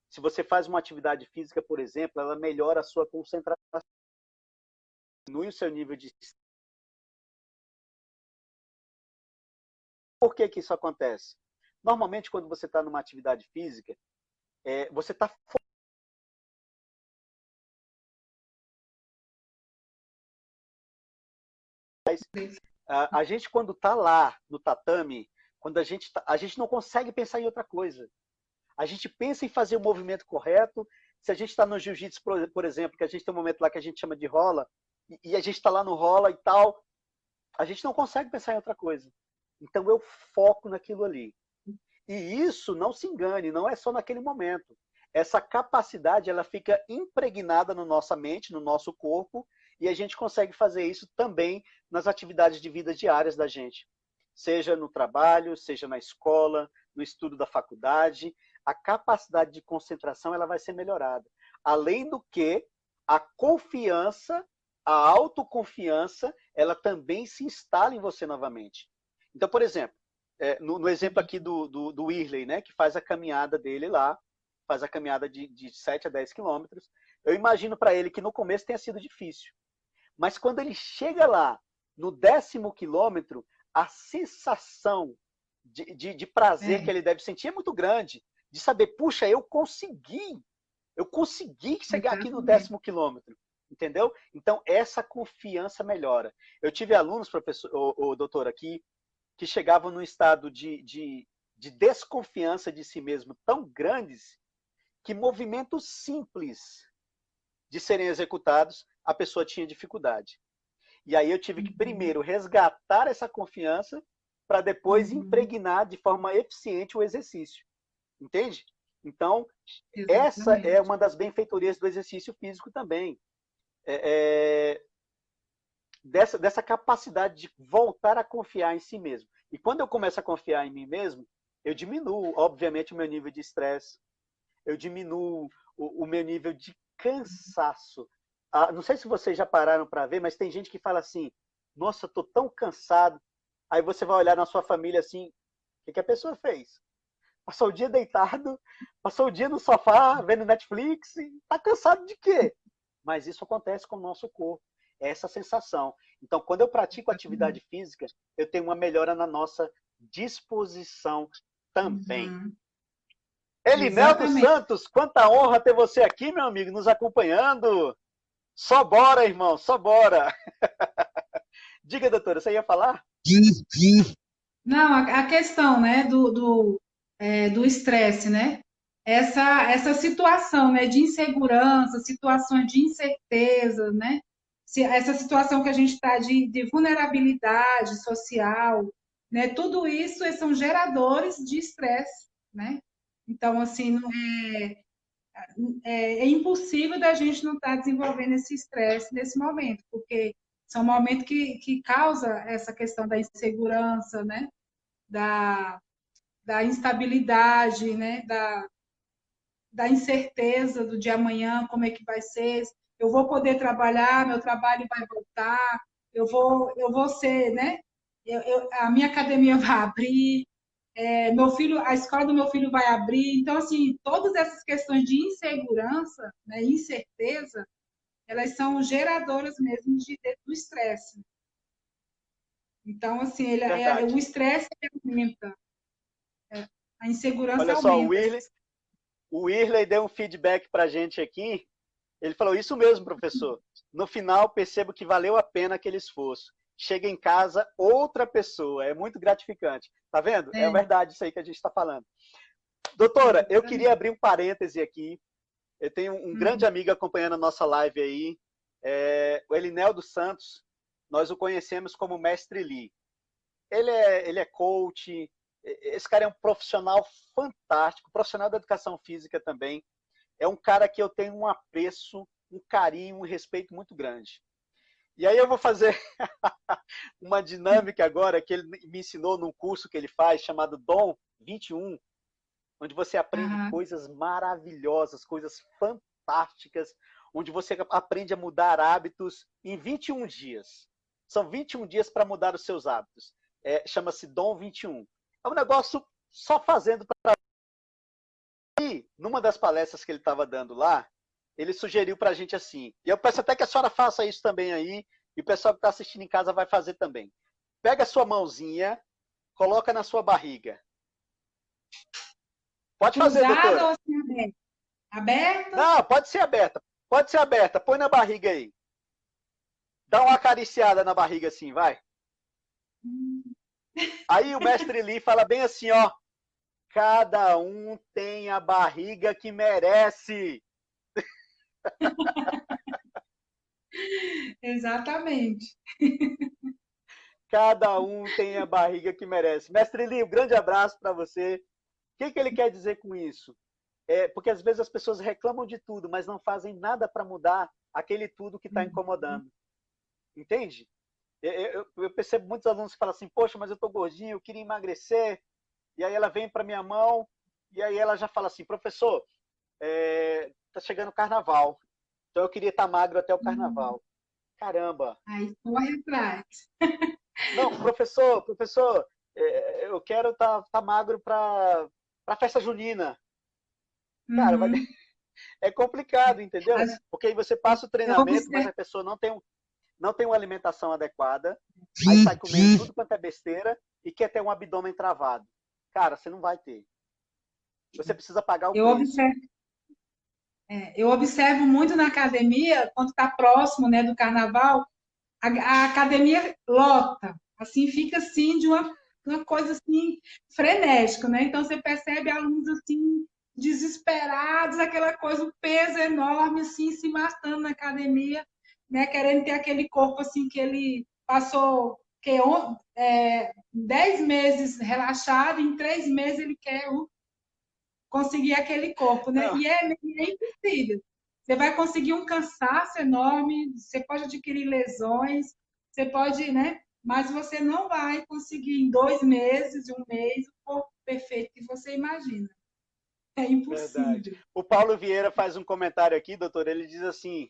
se você faz uma atividade física, por exemplo, ela melhora a sua concentração, diminui o seu nível de... Por que que isso acontece? Normalmente, quando você está numa atividade física, você está... A gente, quando está lá no tatame, quando a gente não consegue pensar em outra coisa. A gente pensa em fazer o movimento correto. Se a gente está no jiu-jitsu, por exemplo, que a gente tem um momento lá que a gente chama de rola, e a gente está lá no rola e tal, a gente não consegue pensar em outra coisa. Então eu foco naquilo ali. E isso, não se engane, não é só naquele momento. Essa capacidade, ela fica impregnada na nossa mente, no nosso corpo, e a gente consegue fazer isso também nas atividades de vida diárias da gente. Seja no trabalho, seja na escola, no estudo da faculdade, a capacidade de concentração ela vai ser melhorada. Além do que, a confiança, a autoconfiança, ela também se instala em você novamente. Então, por exemplo, no exemplo aqui do Whirley, né, que faz a caminhada dele lá, faz a caminhada de 7 a 10 quilômetros, eu imagino para ele que no começo tenha sido difícil. Mas quando ele chega lá, no 10º quilômetro, a sensação de prazer que ele deve sentir é muito grande. De saber, puxa, eu consegui chegar aqui no Exatamente. 10º quilômetro. Entendeu? Então, essa confiança melhora. Eu tive alunos, professor, o doutor, aqui, que chegavam num estado de desconfiança de si mesmo tão grandes que movimentos simples de serem executados, a pessoa tinha dificuldade. E aí eu tive que Uhum. primeiro resgatar essa confiança para depois Uhum. impregnar de forma eficiente o exercício. Entende? Então, essa é Exatamente. uma das benfeitorias do exercício físico também. É, dessa capacidade de voltar a confiar em si mesmo. E quando eu começo a confiar em mim mesmo, eu diminuo, obviamente, o meu nível de estresse, eu diminuo o meu nível de cansaço. Não sei se vocês já pararam para ver, mas tem gente que fala assim: nossa, estou tão cansado. Aí você vai olhar na sua família assim: o que a pessoa fez? Passou o dia deitado, passou o dia no sofá vendo Netflix, e está cansado de quê? Mas isso acontece com o nosso corpo, é essa sensação. Então, quando eu pratico atividade física, eu tenho uma melhora na nossa disposição também. Uhum. Elineldo Exatamente. Santos, quanta honra ter você aqui, meu amigo, nos acompanhando. Só bora, irmão, só bora. Diga, doutora, você ia falar? Não, a questão, né, do estresse, né? Essa situação, né, de insegurança, situações de incerteza, né? Essa situação que a gente está de vulnerabilidade social, né? Tudo isso são geradores de estresse, né? Então, assim, não é impossível da gente não estar desenvolvendo esse estresse nesse momento, porque são momentos que causa essa questão da insegurança, né? Da, da instabilidade, né? Da incerteza do dia amanhã, como é que vai ser, eu vou poder trabalhar, meu trabalho vai voltar, eu vou ser, né? A minha academia vai abrir, meu filho, a escola do meu filho vai abrir. Então, assim, todas essas questões de insegurança, né, incerteza, elas são geradoras mesmo do estresse. Então, assim, o Verdade. estresse aumenta. a insegurança Olha só, aumenta. o Wirley deu um feedback para a gente aqui. Ele falou, isso mesmo, professor. No final, percebo que valeu a pena aquele esforço. Chega em casa, outra pessoa. É muito gratificante. Tá vendo? É verdade isso aí que a gente está falando. Doutora, eu queria abrir um parêntese aqui. Eu tenho um grande amigo acompanhando a nossa live aí, o Elinel dos Santos. Nós o conhecemos como Mestre Li. Ele é coach. Esse cara é um profissional fantástico, profissional da educação física também. É um cara que eu tenho um apreço, um carinho, um respeito muito grande. E aí eu vou fazer uma dinâmica agora que ele me ensinou num curso que ele faz, chamado Dom 21, onde você aprende coisas maravilhosas, coisas fantásticas, onde você aprende a mudar hábitos em 21 dias. São 21 dias para mudar os seus hábitos. Chama-se Dom 21. É um negócio só fazendo para... E, numa das palestras que ele estava dando lá, ele sugeriu para a gente assim, e eu peço até que a senhora faça isso também aí, e o pessoal que está assistindo em casa vai fazer também. Pega a sua mãozinha, coloca na sua barriga. Pode fazer, doutora. Ou assim, aberta? Aberta? Não, pode ser aberta. Pode ser aberta. Põe na barriga aí. Dá uma acariciada na barriga assim, vai. Aí o mestre Li fala bem assim, ó. Cada um tem a barriga que merece. Exatamente. Cada um tem a barriga que merece. Mestre Li, um grande abraço para você. O que ele quer dizer com isso? Porque às vezes as pessoas reclamam de tudo, mas não fazem nada para mudar aquele tudo que está incomodando. Entende? Eu percebo muitos alunos que falam assim, poxa, mas eu estou gordinho, eu queria emagrecer. E aí ela vem para minha mão, e aí ela já fala assim, professor, tá chegando o carnaval, então eu queria estar magro até o carnaval. Caramba! Aí corre atrás. Não, professor, eu quero estar magro para a festa junina. Cara, é complicado, entendeu? Porque aí você passa o treinamento, mas a pessoa não tem uma alimentação adequada, aí sai comendo tudo quanto é besteira e quer ter um abdômen travado. Cara, você não vai ter. Você precisa pagar o preço. Eu observo muito na academia, quando está próximo, né, do carnaval, a academia lota, assim, fica assim de uma coisa assim frenética, né? Então você percebe alunos assim desesperados, aquela coisa, um peso enorme assim se matando na academia, né? Querendo ter aquele corpo assim que ele passou 10 meses relaxado, em 3 meses ele quer conseguir aquele corpo, né? Não. E é impossível. Você vai conseguir um cansaço enorme, você pode adquirir lesões, você pode, né? Mas você não vai conseguir em 2 meses, 1 mês, o corpo perfeito que você imagina. É impossível. Verdade. O Paulo Vieira faz um comentário aqui, doutor, ele diz assim,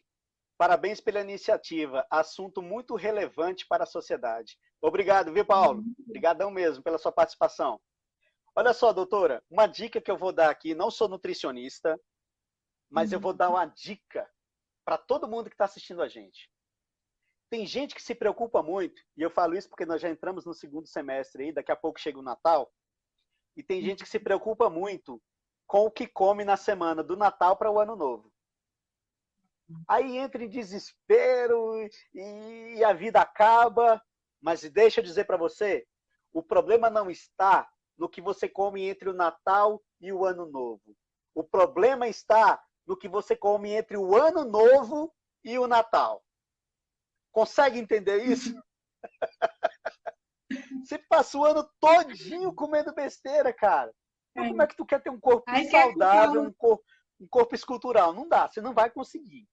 parabéns pela iniciativa, assunto muito relevante para a sociedade. Obrigado, viu, Paulo? Obrigadão mesmo pela sua participação. Olha só, doutora, uma dica que eu vou dar aqui, não sou nutricionista, mas eu vou dar uma dica para todo mundo que está assistindo a gente. Tem gente que se preocupa muito, e eu falo isso porque nós já entramos no segundo semestre aí, daqui a pouco chega o Natal, e tem gente que se preocupa muito com o que come na semana do Natal para o Ano Novo. Aí entra em desespero e a vida acaba, mas deixa eu dizer para você, o problema não está no que você come entre o Natal e o Ano Novo. O problema está no que você come entre o Ano Novo e o Natal. Consegue entender isso? Você passa o ano todinho comendo besteira, cara. Então, como é que tu quer ter um corpo saudável, um corpo escultural? Não dá, você não vai conseguir.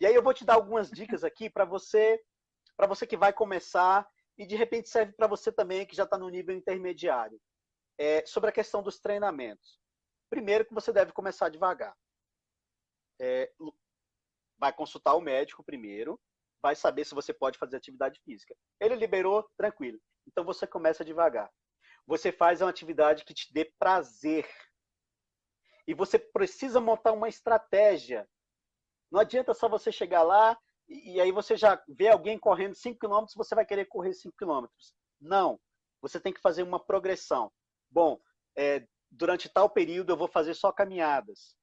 E aí eu vou te dar algumas dicas aqui para você que vai começar e de repente serve para você também que já está no nível intermediário. Sobre a questão dos treinamentos. Primeiro que você deve começar devagar. Vai consultar o médico primeiro, vai saber se você pode fazer atividade física. Ele liberou, tranquilo. Então você começa devagar. Você faz uma atividade que te dê prazer. E você precisa montar uma estratégia. Não adianta só você chegar lá e aí você já vê alguém correndo 5 km, você vai querer correr 5 km. Não. Você tem que fazer uma progressão. Bom, durante tal período eu vou fazer só caminhadas.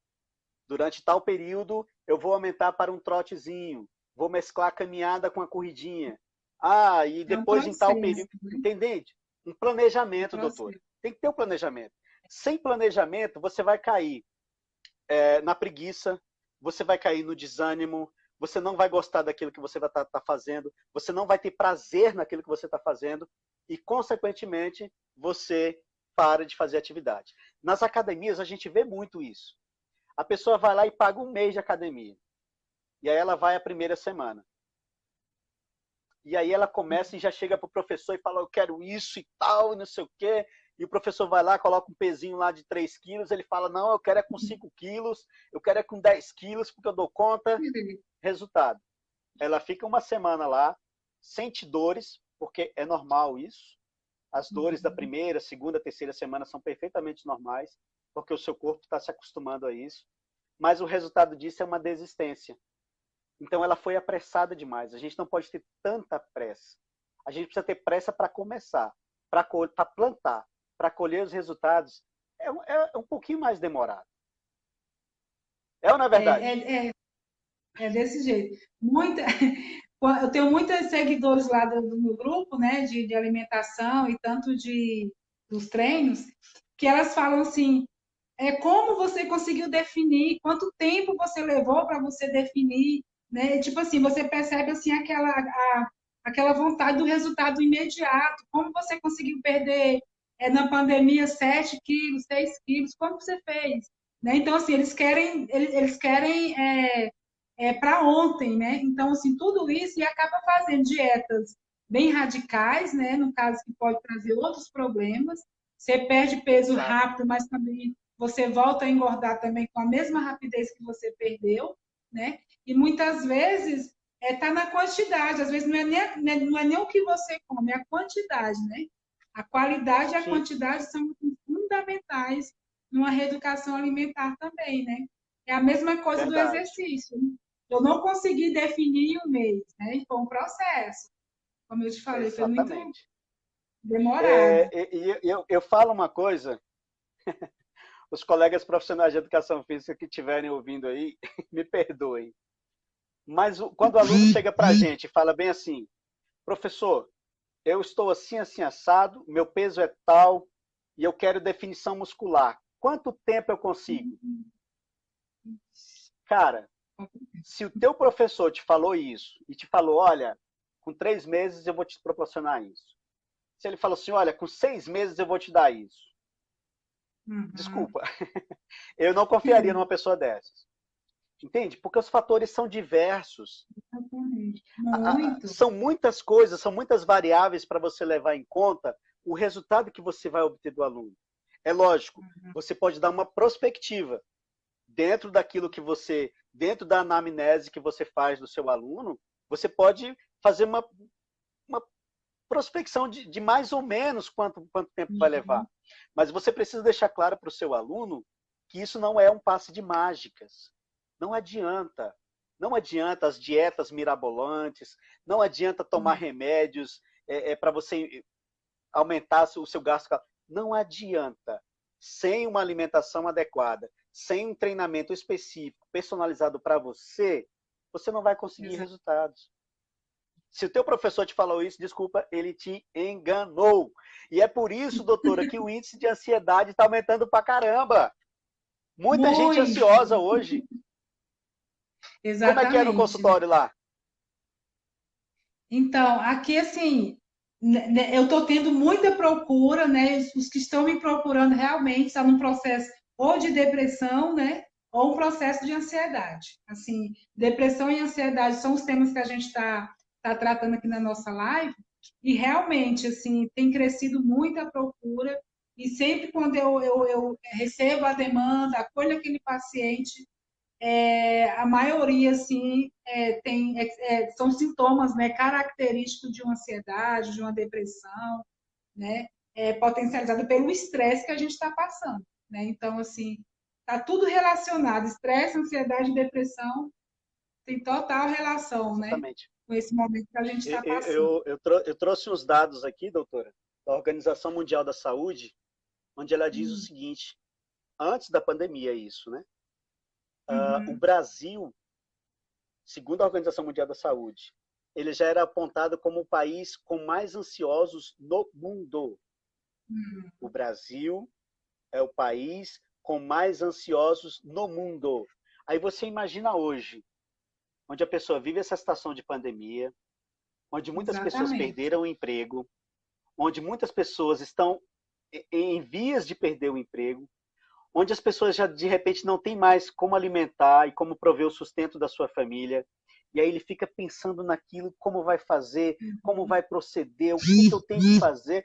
Durante tal período eu vou aumentar para um trotezinho. Vou mesclar a caminhada com a corridinha. Ah, e É um depois em tal processo, período. né? Entende? Um Um planejamento, doutor. processo. Tem que ter um planejamento. Sem planejamento, você vai cair na preguiça, você vai cair no desânimo, você não vai gostar daquilo que você vai estar fazendo, você não vai ter prazer naquilo que você está fazendo e, consequentemente, você para de fazer atividade. Nas academias, a gente vê muito isso. A pessoa vai lá e paga um mês de academia. E aí ela vai a primeira semana. E aí ela começa e já chega para o professor e fala, eu quero isso e tal, e não sei o quê. E o professor vai lá, coloca um pezinho lá de 3 quilos, ele fala, não, eu quero é com 5 quilos, eu quero é com 10 quilos, porque eu dou conta. Resultado, ela fica uma semana lá, sente dores, porque é normal isso. As dores da primeira, segunda, terceira semana são perfeitamente normais, porque o seu corpo está se acostumando a isso. Mas o resultado disso é uma desistência. Então ela foi apressada demais. A gente não pode ter tanta pressa. A gente precisa ter pressa para começar, para plantar, para colher os resultados. É um pouquinho mais demorado. É ou não é verdade? É desse jeito. Muita, eu tenho muitos seguidores lá do meu grupo, né, de alimentação e tanto dos treinos, que elas falam assim, como você conseguiu definir, quanto tempo você levou para você definir, né? Tipo assim, você percebe assim aquela vontade do resultado imediato, como você conseguiu perder na pandemia 7 quilos, 6 quilos, como você fez? Né? Então, assim, eles querem para ontem, né? Então, assim, tudo isso e acaba fazendo dietas bem radicais, né? No caso, que pode trazer outros problemas. Você perde peso Exato. rápido, mas também você volta a engordar também com a mesma rapidez que você perdeu, né? E muitas vezes tá na quantidade, às vezes não é nem o que você come, é a quantidade, né? A qualidade e a Sim, quantidade são fundamentais numa reeducação alimentar também, né? É a mesma coisa do verdade. exercício. Eu não consegui definir um mês, né? E foi um processo. Como eu te falei, foi muito Exatamente. demorado. Eu falo uma coisa, os colegas profissionais de educação física que estiverem ouvindo aí, me perdoem. Mas quando o aluno chega para a gente e fala bem assim, professor, eu estou assim, assim, assado, meu peso é tal e eu quero definição muscular. Quanto tempo eu consigo? Cara, se o teu professor te falou isso e te falou, olha, com 3 meses eu vou te proporcionar isso. Se ele falou assim, olha, com 6 meses eu vou te dar isso. Uhum. Desculpa, eu não confiaria numa pessoa dessas. Entende? Porque os fatores são diversos. Exatamente. Muito. São muitas coisas, são muitas variáveis para você levar em conta o resultado que você vai obter do aluno. É lógico, você pode dar uma prospectiva dentro daquilo que você, dentro da anamnese que você faz do seu aluno, você pode fazer uma prospecção de mais ou menos quanto tempo vai levar. Mas você precisa deixar claro para o seu aluno que isso não é um passe de mágicas. Não adianta. Não adianta as dietas mirabolantes, não adianta tomar remédios para você aumentar o seu gasto. Não adianta. Sem uma alimentação adequada, sem um treinamento específico, personalizado para você, você não vai conseguir Exato. resultados. Se o teu professor te falou isso, desculpa, ele te enganou. E é por isso, doutora, que o índice de ansiedade está aumentando pra caramba. Muita gente Muito. ansiosa hoje. Como é que é no Exatamente, né? consultório lá? Então, aqui, assim, eu estou tendo muita procura, né? Os que estão me procurando realmente estão num processo ou de depressão, né? Ou um processo de ansiedade. Assim, depressão e ansiedade são os temas que a gente tá tratando aqui na nossa live, e realmente, assim, tem crescido muito a procura, e sempre quando eu recebo a demanda, acolho aquele paciente, a maioria, assim, são sintomas, né, característicos de uma ansiedade, de uma depressão, né, potencializado pelo estresse que a gente está passando, né? Então, assim, está tudo relacionado. Estresse, ansiedade e depressão tem total relação, né, Exatamente. com esse momento que a gente está passando. Eu trouxe os dados aqui, doutora, da Organização Mundial da Saúde, onde ela diz o seguinte, antes da pandemia isso, né? O Uhum. Brasil, segundo a Organização Mundial da Saúde, ele já era apontado como o país com mais ansiosos no mundo. O Brasil é o país com mais ansiosos no mundo. Aí você imagina hoje, onde a pessoa vive essa situação de pandemia, onde muitas pessoas Exatamente. perderam o emprego, onde muitas pessoas estão em vias de perder o emprego, onde as pessoas já de repente não têm mais como alimentar e como prover o sustento da sua família. E aí ele fica pensando naquilo, como vai fazer, como vai proceder, o que eu tenho que fazer.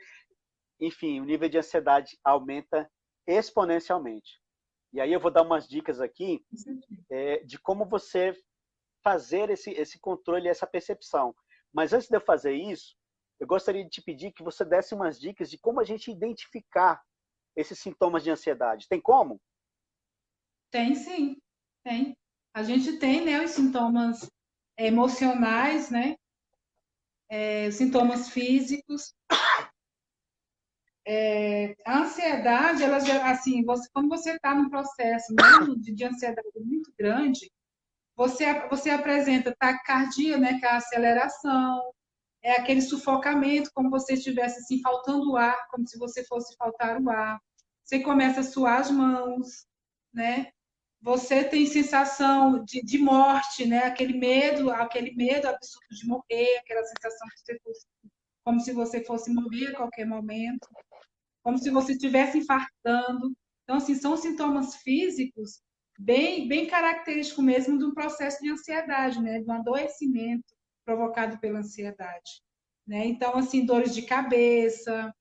Enfim, o nível de ansiedade aumenta exponencialmente. E aí eu vou dar umas dicas aqui de como você fazer esse controle, essa percepção. Mas antes de eu fazer isso, eu gostaria de te pedir que você desse umas dicas de como a gente identificar esses sintomas de ansiedade. Tem como? Tem sim, tem. A gente tem, né, os sintomas emocionais, né, os sintomas físicos. A ansiedade, ela assim, quando você está num processo, né, de ansiedade muito grande, você apresenta taquicardia, né, que é a aceleração, é aquele sufocamento, como você estivesse assim, faltando ar, como se você fosse faltar o ar. Você começa a suar as mãos, né? Você tem sensação de morte, né? Aquele medo absurdo de morrer, aquela sensação que você fosse, como se você fosse morrer a qualquer momento, como se você estivesse infartando. Então, assim, são sintomas físicos bem característicos mesmo de um processo de ansiedade, né? De um adoecimento provocado pela ansiedade. Né? Então, assim, dores de cabeça,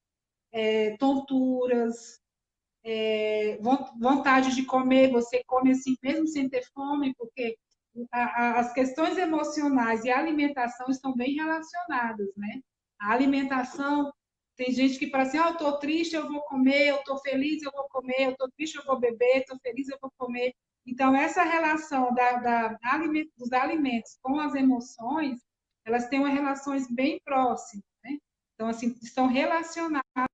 tonturas, vontade de comer, você come assim mesmo sem ter fome, porque as questões emocionais e a alimentação estão bem relacionadas, né? A alimentação, tem gente que fala assim, eu estou triste, eu vou comer, eu estou feliz, eu vou comer, eu estou triste, eu vou beber, estou feliz, eu vou comer. Então, essa relação dos alimentos com as emoções, elas têm umas relações bem próximas, né? Então, assim, estão relacionadas aos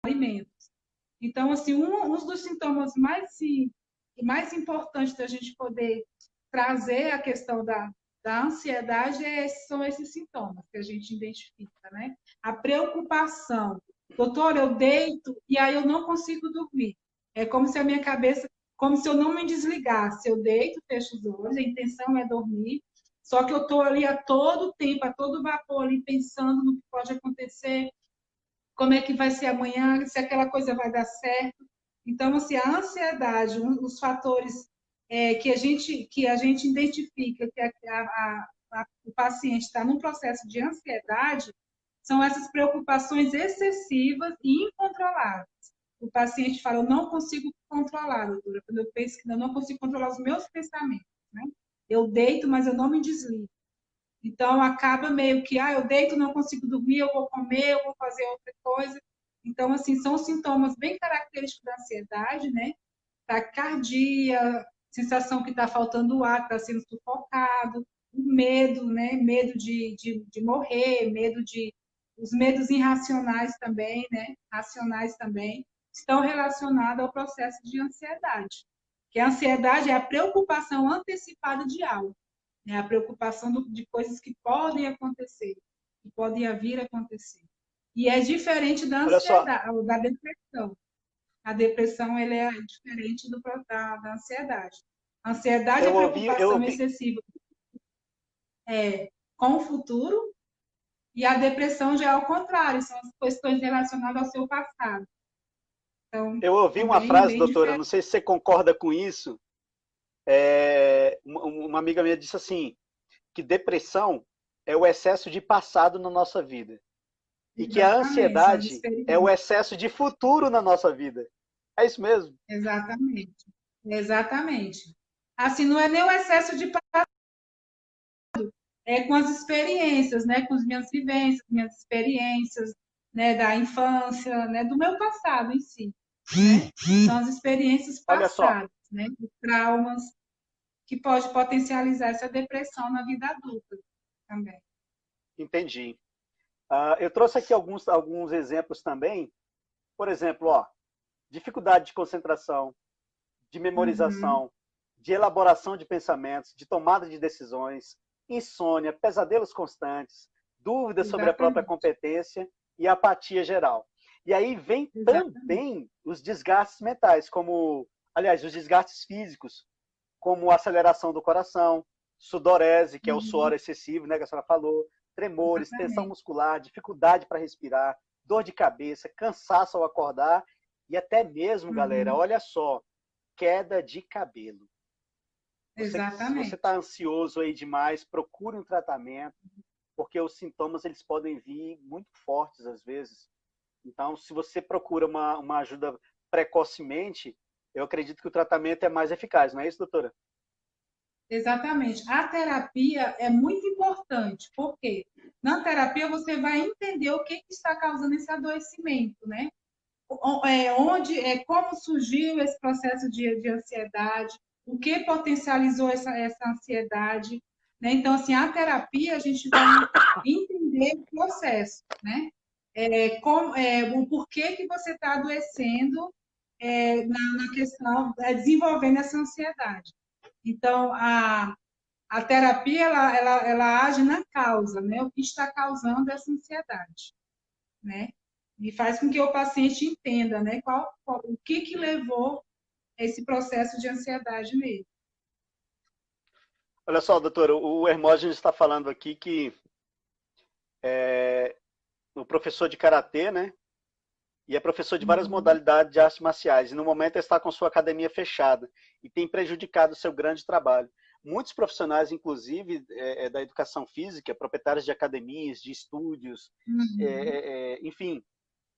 alimentos. Então, assim, um dos sintomas mais importantes da gente poder trazer a questão da ansiedade são esses sintomas que a gente identifica, né? A preocupação. Doutor, eu deito e aí eu não consigo dormir. É como se a minha cabeça, como se eu não me desligasse. Eu deito, fecho os olhos, a intenção é dormir, só que eu estou ali a todo tempo, a todo vapor ali, pensando no que pode acontecer, como é que vai ser amanhã, se aquela coisa vai dar certo. Então, assim, a ansiedade, os fatores que a gente identifica que o paciente está num processo de ansiedade, são essas preocupações excessivas e incontroláveis. O paciente fala, eu não consigo controlar, doutora, quando eu penso que eu não consigo controlar os meus pensamentos, né? Eu deito, mas eu não me desligo. Então, acaba meio que, eu deito, não consigo dormir, eu vou comer, eu vou fazer outra coisa. Então, assim, são sintomas bem característicos da ansiedade, né? Taquicardia, sensação que está faltando ar, que está sendo sufocado, o medo, né? Medo de morrer, os medos irracionais também, né? Racionais também, estão relacionados ao processo de ansiedade. Que a ansiedade é a preocupação antecipada de algo, né? A preocupação de coisas que podem acontecer, que podem vir a acontecer. E é diferente da Olha só, ansiedade, da depressão. A depressão ele é diferente da ansiedade. A ansiedade é eu preocupação ouvi, excessiva com o futuro, e a depressão já é ao contrário, são as questões relacionadas ao seu passado. Então, eu ouvi são uma frase, bem doutora, diferentes. não sei se você concorda com isso. Uma amiga minha disse assim, que depressão é o excesso de passado na nossa vida. E que a Exatamente, são as ansiedade é o experiências. excesso de futuro na nossa vida. É isso mesmo? Exatamente. Exatamente. Assim, não é nem o excesso de com as experiências, né, com as minhas vivências, minhas experiências, né, da infância, né, do meu passado em si, né? São as experiências Olha só, passadas, né, os traumas que pode potencializar essa depressão na vida adulta também. entendi. Eu trouxe aqui alguns exemplos também Por exemplo, ó, dificuldade de concentração, de Uhum, memorização, de elaboração de pensamentos, de tomada de decisões, insônia, pesadelos constantes, dúvidas sobre a própria exatamente, competência e apatia geral. E aí vem exatamente. também os desgastes mentais, como, aliás, os desgastes físicos, como aceleração do coração, sudorese, que é o suor Uhum, excessivo, né, que a senhora falou, tremores, tensão exatamente. muscular, dificuldade para respirar, dor de cabeça, cansaço ao acordar e até mesmo, galera, Uhum, olha só, queda de cabelo. Se você exatamente. está ansioso aí demais, procure um tratamento, porque os sintomas eles podem vir muito fortes às vezes. Então, se você procura uma ajuda precocemente, eu acredito que o tratamento é mais eficaz, não é isso, doutora? Exatamente. A terapia é muito importante, porque na terapia você vai entender o que está causando esse adoecimento, né? Como surgiu esse processo de ansiedade, o que potencializou essa ansiedade, né? Então, assim, a terapia a gente vai entender o processo, né? O porquê que você está adoecendo na questão, desenvolvendo essa ansiedade. Então, a terapia, ela age na causa, né? O que está causando essa ansiedade, né? E faz com que o paciente entenda, né? O que levou esse processo de ansiedade nele. Olha só, doutora, o Hermógenes está falando aqui que o professor de karatê, né? E é professor de várias Uhum, modalidades de artes marciais. E no momento está com sua academia fechada e tem prejudicado o seu grande trabalho. Muitos profissionais, inclusive da educação física, proprietários de academias, de estúdios, uhum, enfim,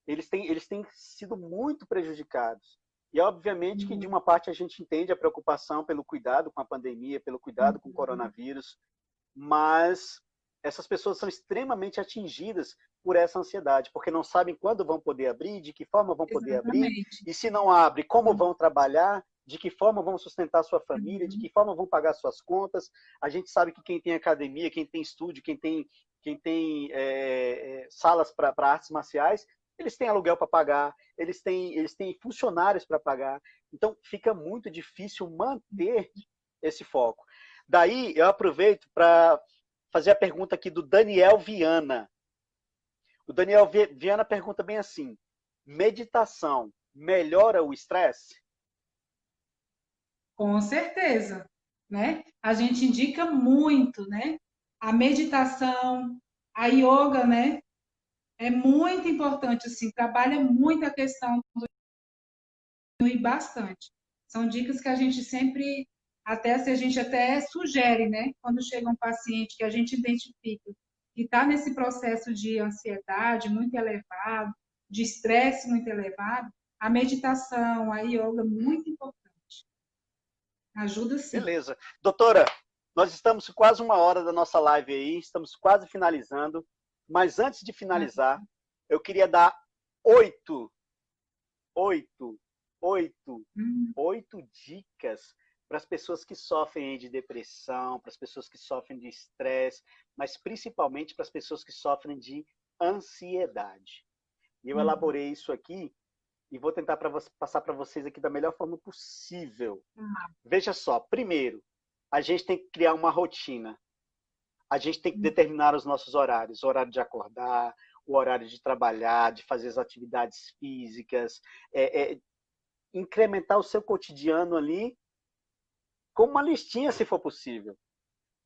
eles têm sido muito prejudicados. E obviamente que de uhum, uma parte a gente entende a preocupação pelo cuidado com a pandemia, pelo cuidado com o uhum. coronavírus, mas essas pessoas são extremamente atingidas por essa ansiedade, porque não sabem quando vão poder abrir, de que forma vão poder abrir, Exatamente. e se não abre, como vão trabalhar, de que forma vão sustentar sua família, de Uhum, que forma vão pagar suas contas. A gente sabe que quem tem academia, quem tem estúdio, quem tem salas para artes marciais, eles têm aluguel para pagar, eles têm funcionários para pagar. Então fica muito difícil manter esse foco. Daí eu aproveito para fazer a pergunta aqui do Daniel Viana. O Daniel Viana pergunta bem assim: meditação melhora o estresse? com certeza, né? A gente indica muito, né? A meditação, a yoga, né? É muito importante, assim, trabalha muito a questão e bastante. São dicas que a gente sempre, até se a gente até sugere, né? Quando chega um paciente que a gente identifica que está nesse processo de ansiedade muito elevado, de estresse muito elevado, a meditação, a yoga, muito importante. Ajuda sim. Beleza. Doutora, nós estamos quase uma hora da nossa live aí, estamos quase finalizando. Mas antes de finalizar, eu queria dar oito, oito, oito, Hum, 8 dicas para as pessoas que sofrem de depressão, para as pessoas que sofrem de estresse, mas principalmente para as pessoas que sofrem de ansiedade. E eu hum, elaborei isso aqui e vou tentar passar para vocês aqui da melhor forma possível. ah, Veja só, primeiro, a gente tem que criar uma rotina. A gente tem que hum, determinar os nossos horários, o horário de acordar, o horário de trabalhar, de fazer as atividades físicas, incrementar o seu cotidiano ali com uma listinha, se for possível.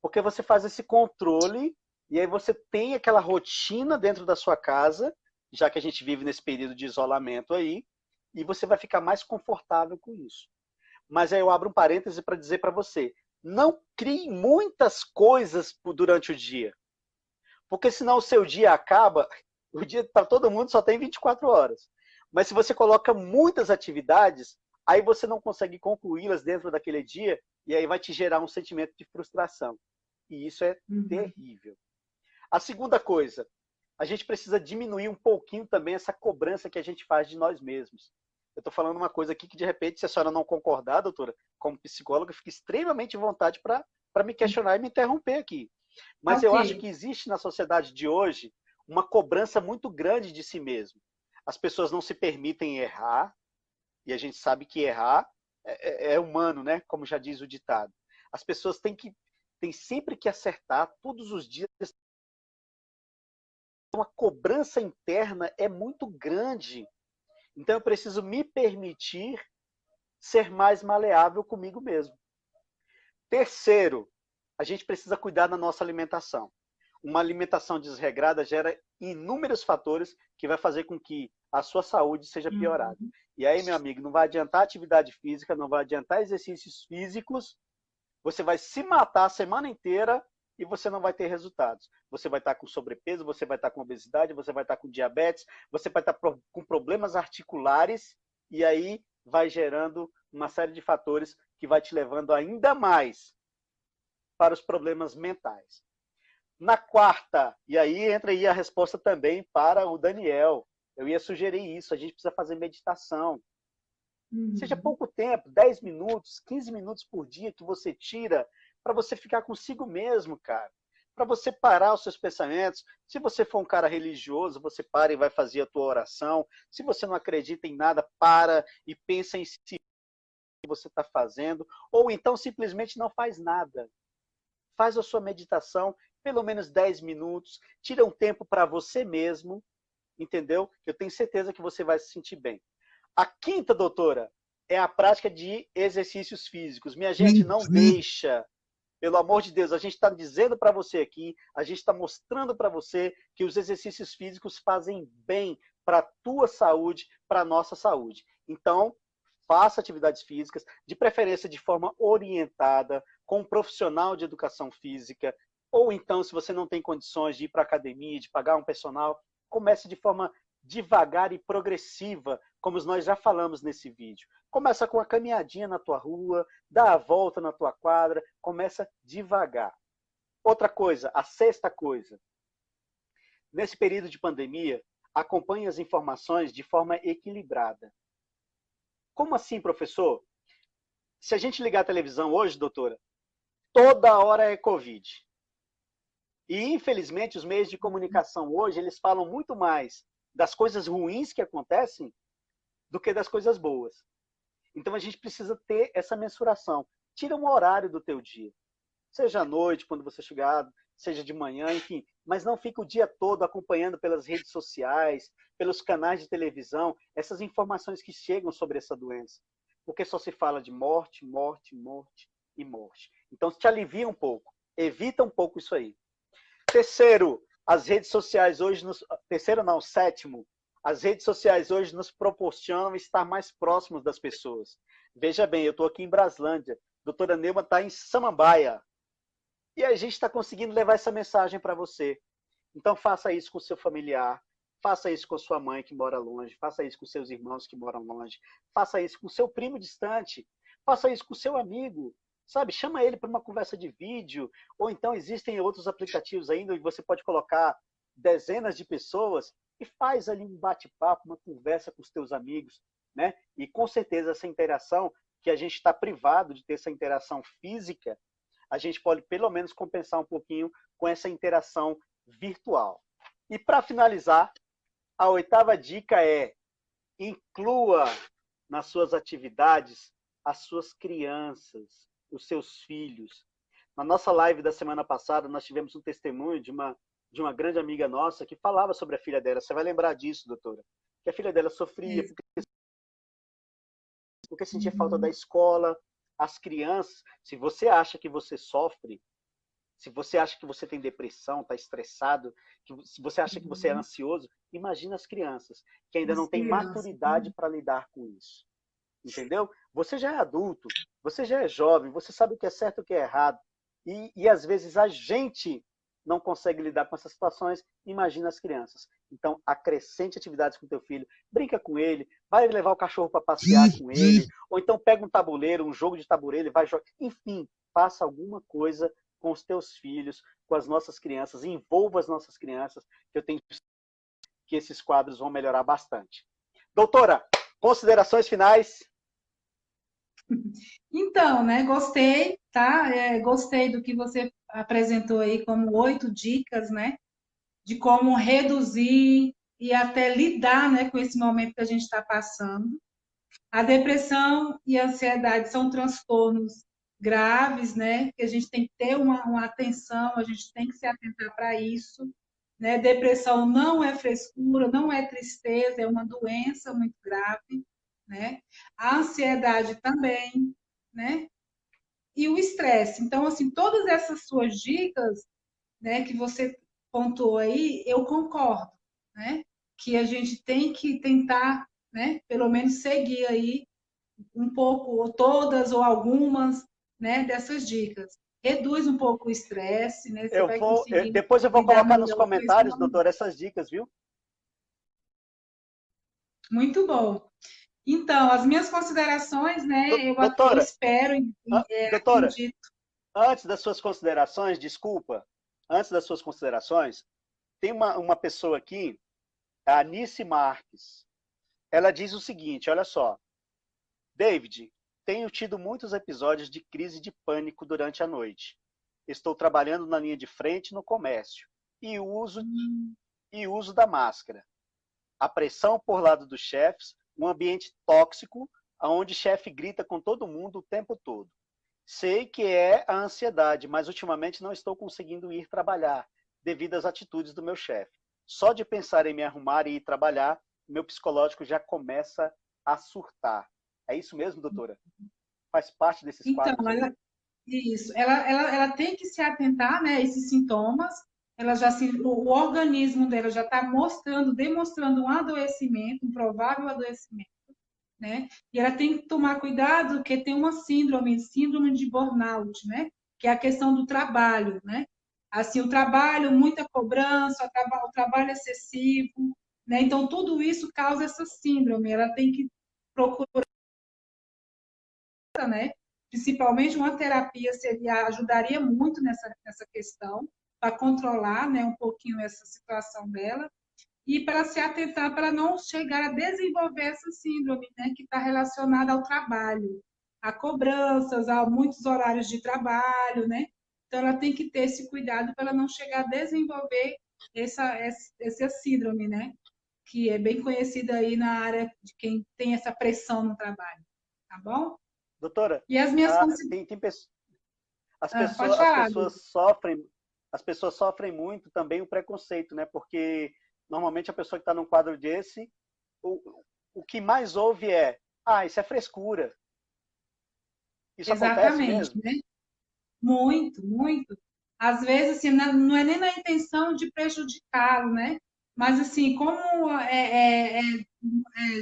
Porque você faz esse controle e aí você tem aquela rotina dentro da sua casa, já que a gente vive nesse período de isolamento aí, e você vai ficar mais confortável com isso. Mas aí eu abro um parêntese para dizer para você, não crie muitas coisas durante o dia, porque senão o seu dia acaba, o dia para todo mundo só tem 24 horas. Mas se você coloca muitas atividades, aí você não consegue concluí-las dentro daquele dia, e aí vai te gerar um sentimento de frustração. E isso é uhum. terrível. A segunda coisa, a gente precisa diminuir um pouquinho também essa cobrança que a gente faz de nós mesmos. Eu estou falando uma coisa aqui que, de repente, se a senhora não concordar, doutora, como psicóloga, fica extremamente à vontade para me questionar e me interromper aqui. Mas Ok. eu acho que existe na sociedade de hoje uma cobrança muito grande de si mesmo. as pessoas não se permitem errar, e a gente sabe que errar é humano, né? Como já diz o ditado. As pessoas têm sempre que acertar, todos os dias. Uma cobrança interna é muito grande. Então eu preciso me permitir ser mais maleável comigo mesmo. Terceiro, a gente precisa cuidar da nossa alimentação. Uma alimentação desregrada gera inúmeros fatores que vai fazer com que a sua saúde seja piorada. E aí, meu amigo, não vai adiantar atividade física, não vai adiantar exercícios físicos, você vai se matar a semana inteira e você não vai ter resultados. Você vai estar com sobrepeso, você vai estar com obesidade, você vai estar com diabetes, você vai estar com problemas articulares, e aí vai gerando uma série de fatores que vai te levando ainda mais para os problemas mentais. Na quarta, e aí entra aí a resposta também para o Daniel, eu ia sugerir isso, a gente precisa fazer meditação. Seja pouco tempo, 10 minutos, 15 minutos por dia que você tira para você ficar consigo mesmo, cara. Para você parar os seus pensamentos. Se você for um cara religioso, você para e vai fazer a tua oração. Se você não acredita em nada, para e pensa em si que você está fazendo. Ou então simplesmente não faz nada. Faz a sua meditação, pelo menos 10 minutos. Tira um tempo para você mesmo, entendeu? Eu tenho certeza que você vai se sentir bem. A quinta, doutora, é a prática de exercícios físicos. Minha gente, não deixa. Pelo amor de Deus, a gente está dizendo para você aqui, a gente está mostrando para você que os exercícios físicos fazem bem para a tua saúde, para a nossa saúde. Então, faça atividades físicas, de preferência de forma orientada, com um profissional de educação física, ou então, se você não tem condições de ir para a academia, de pagar um personal, comece de forma devagar e progressiva, como nós já falamos nesse vídeo. Começa com uma caminhadinha na tua rua, dá a volta na tua quadra, começa devagar. Outra coisa, a sexta coisa. Nesse período de pandemia, acompanhe as informações de forma equilibrada. Como assim, professor? Se a gente ligar a televisão hoje, doutora, toda hora é Covid. E, infelizmente, os meios de comunicação hoje, eles falam muito mais das coisas ruins que acontecem do que das coisas boas. Então, a gente precisa ter essa mensuração. Tira um horário do teu dia. Seja à noite, quando você chegar, seja de manhã, enfim. Mas não fica o dia todo acompanhando pelas redes sociais, pelos canais de televisão, essas informações que chegam sobre essa doença. Porque só se fala de morte, morte, morte e morte. Então, te alivia um pouco. Evita um pouco isso aí. Terceiro, as redes sociais hoje sétimo, as redes sociais hoje nos proporcionam estar mais próximos das pessoas. Veja bem, eu estou aqui em Braslândia, a doutora Neuma está em Samambaia, e a gente está conseguindo levar essa mensagem para você. Então faça isso com o seu familiar, faça isso com a sua mãe que mora longe, faça isso com seus irmãos que moram longe, faça isso com o seu primo distante, faça isso com o seu amigo. Sabe, chama ele para uma conversa de vídeo, ou então existem outros aplicativos ainda onde você pode colocar dezenas de pessoas e faz ali um bate-papo, uma conversa com os teus amigos, né? E com certeza essa interação, que a gente está privado de ter essa interação física, a gente pode pelo menos compensar um pouquinho com essa interação virtual. E para finalizar, a oitava dica é: inclua nas suas atividades as suas crianças, os seus filhos. Na nossa live da semana passada, nós tivemos um testemunho de uma grande amiga nossa que falava sobre a filha dela. Você vai lembrar disso, doutora? Que a filha dela sofria porque sentia falta da escola. As crianças, se você acha que você sofre, se você acha que você tem depressão, está estressado, se você acha que você é ansioso, imagina as crianças que ainda não têm maturidade para lidar com isso. Entendeu? Você já é adulto, você já é jovem, você sabe o que é certo e o que é errado. E às vezes a gente não consegue lidar com essas situações, imagina as crianças. Então, acrescente atividades com teu filho, brinca com ele, vai levar o cachorro para passear com ele, ou então pega um tabuleiro, um jogo de tabuleiro, vai jogar. Enfim, faça alguma coisa com os teus filhos, com as nossas crianças, envolva as nossas crianças, que eu tenho que esses quadros vão melhorar bastante. Doutora, considerações finais? Então, né, gostei, tá? Gostei do que você apresentou aí como 8 dicas, né, de como reduzir e até lidar, né, com esse momento que a gente está passando. A depressão e a ansiedade são transtornos graves, né? Que a gente tem que ter uma atenção, a gente tem que se atentar para isso, né? Depressão não é frescura, não é tristeza, é uma doença muito grave, né? A ansiedade também, né? E o estresse. Então, assim, todas essas suas dicas, né, que você pontuou aí, eu concordo, né? Que a gente tem que tentar, né, pelo menos seguir aí um pouco, ou todas, ou algumas, né, dessas dicas. Reduz um pouco o estresse, né? Você vai conseguir Depois eu vou lidar colocar nos melhor com esse comentários, momento. doutora, essas dicas, viu? Muito bom. Então, as minhas considerações, né? Eu Doutora, espero, doutora, acredito. antes das suas considerações, desculpa, antes das suas considerações, tem uma pessoa aqui, a Anice Marques. Ela diz o seguinte, olha só. David, tenho tido muitos episódios de crise de pânico durante a noite. Estou trabalhando na linha de frente no comércio e uso da máscara. A pressão por lado dos chefes, um ambiente tóxico, onde o chefe grita com todo mundo o tempo todo. Sei que é a ansiedade, mas ultimamente não estou conseguindo ir trabalhar devido às atitudes do meu chefe. Só de pensar em me arrumar e ir trabalhar, meu psicológico já começa a surtar. É isso mesmo, doutora? Faz parte desses Então, quadros aí? isso, ela tem que se atentar, né, a esses sintomas. Ela já o organismo dela já está mostrando, demonstrando um adoecimento, um provável adoecimento, né? E ela tem que tomar cuidado, porque tem uma síndrome de burnout, né? Que é a questão do trabalho, né? Assim, o trabalho, muita cobrança, o trabalho excessivo, né? Então, tudo isso causa essa síndrome. Ela tem que procurar, né? Principalmente uma terapia ajudaria muito nessa questão, para controlar, né, um pouquinho essa situação dela e para se atentar para não chegar a desenvolver essa síndrome, né, que está relacionada ao trabalho, a cobranças, a muitos horários de trabalho, né? Então ela tem que ter esse cuidado para não chegar a desenvolver essa síndrome, né? Que é bem conhecida aí na área de quem tem essa pressão no trabalho, tá bom? Doutora, E as minhas tem pessoas, as pode pessoas, as falar, pessoas sofrem, as pessoas sofrem muito também o preconceito, né? Porque normalmente a pessoa que está num quadro desse, o que mais ouve é, isso é frescura. Isso acontece exatamente, mesmo? né? Muito, muito. Às vezes, assim, não é nem na intenção de prejudicá-lo, né? Mas, assim, como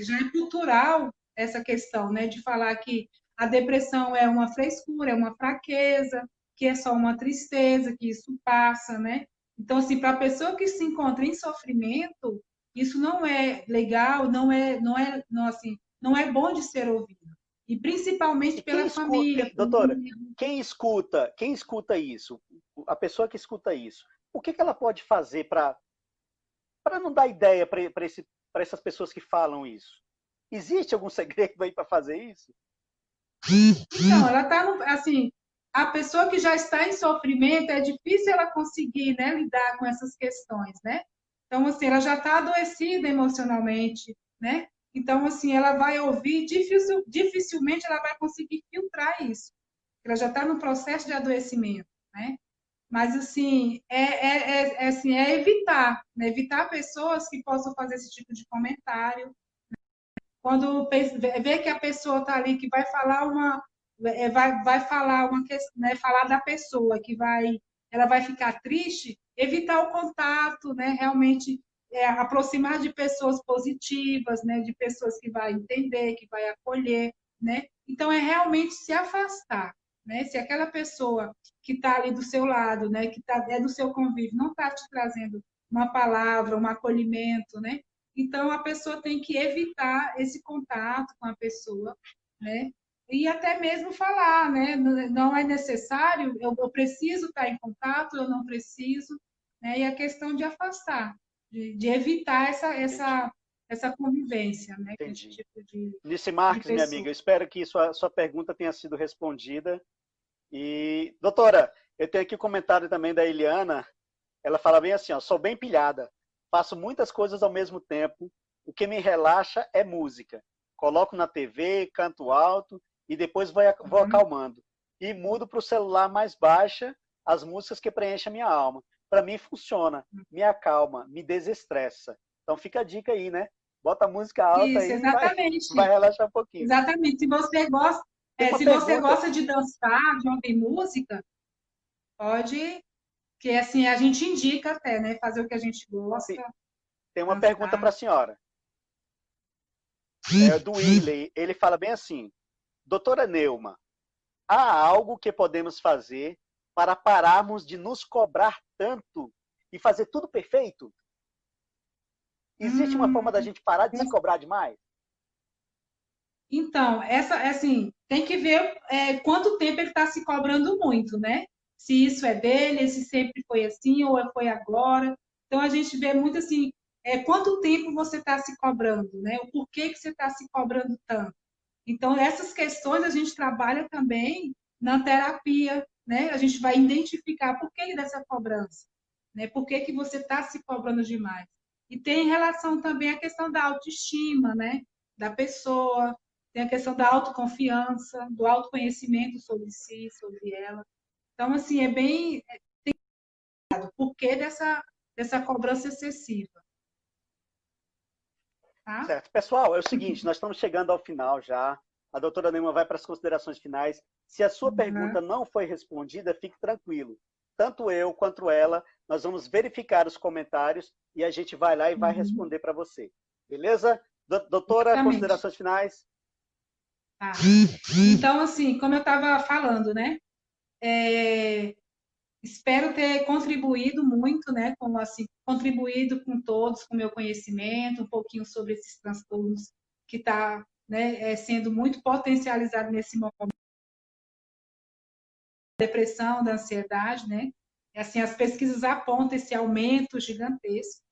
já é cultural essa questão, né? De falar que a depressão é uma frescura, é uma fraqueza, que é só uma tristeza, que isso passa, né? Então, assim, para a pessoa que se encontra em sofrimento, isso não é legal, não, assim, não é bom de ser ouvido. E principalmente E quem pela escuta, família, pelo doutora, quem escuta isso, a pessoa que escuta isso, o que ela pode fazer para não dar ideia para essas pessoas que falam isso? Existe algum segredo aí para fazer isso? Então, ela está, assim, a pessoa que já está em sofrimento, é difícil ela conseguir, né, lidar com essas questões, né? Então, assim, ela já está adoecida emocionalmente, né? Então, assim, ela vai ouvir, dificilmente ela vai conseguir filtrar isso. Ela já está no processo de adoecimento, né? Mas, assim, assim, é evitar, né? Evitar pessoas que possam fazer esse tipo de comentário, quando vê que a pessoa está ali, que vai falar vai falar uma questão, né, falar da pessoa, ela vai ficar triste, evitar o contato, né, realmente aproximar de pessoas positivas, né, de pessoas que vai entender, que vai acolher, né. Então é realmente se afastar, né. Se aquela pessoa que está ali do seu lado, né, que é do seu convívio, não está te trazendo uma palavra, um acolhimento, né, então, a pessoa tem que evitar esse contato com a pessoa, né? E até mesmo falar, né? Não é necessário, eu preciso estar em contato, eu não preciso, né? E a questão de afastar, de evitar Entendi, essa convivência, né? Com esse entendi. tipo Nice de Marques, minha pessoa. amiga, eu espero que sua pergunta tenha sido respondida. E, doutora, eu tenho aqui um comentário também da Eliana. Ela fala bem assim, ó, sou bem pilhada. faço muitas coisas ao mesmo tempo. O que me relaxa é música. Coloco na TV, canto alto e depois vou acalmando. E mudo para o celular mais baixa as músicas que preenchem a minha alma. Para mim funciona, me acalma, me desestressa. Então fica a dica aí, né? Bota a música alta Isso, aí e vai, exatamente. vai relaxar um pouquinho. Exatamente. Tem uma Se você pergunta, gosta de dançar, de ouvir música, pode, que assim a gente indica até, né? Fazer o que a gente gosta, tem uma pergunta para dançar. a senhora. Do Willey, ele fala bem assim: doutora Neuma, há algo que podemos fazer para pararmos de nos cobrar tanto e fazer tudo perfeito? Existe uma forma da Hum, gente parar de se cobrar demais? Então, essa, assim, tem que ver quanto tempo ele está se cobrando muito, né? Se isso é dele, se sempre foi assim ou foi agora. Então, a gente vê muito assim, quanto tempo você está se cobrando, né? O porquê que você está se cobrando tanto. Então, essas questões a gente trabalha também na terapia, né? A gente vai identificar por que dessa cobrança, né? Por que que você está se cobrando demais. E tem relação também à questão da autoestima, né? Da pessoa, tem a questão da autoconfiança, do autoconhecimento sobre si, sobre ela. Então, assim, é bem por que dessa cobrança excessiva, tá? Certo. Pessoal, é o seguinte, nós estamos chegando ao final já. A doutora Neuma vai para as considerações finais. Se a sua pergunta Uhum, não foi respondida, fique tranquilo. Tanto eu quanto ela, nós vamos verificar os comentários e a gente vai lá e vai uhum, responder para você. Beleza? Doutora, exatamente. considerações finais? Tá. Então, assim, como eu estava falando, né? É, espero ter contribuído muito, né? Com, assim, contribuído com todos, com o meu conhecimento, um pouquinho sobre esses transtornos que está, né, sendo muito potencializado nesse momento, da depressão, da ansiedade, né? E, assim, as pesquisas apontam esse aumento gigantesco,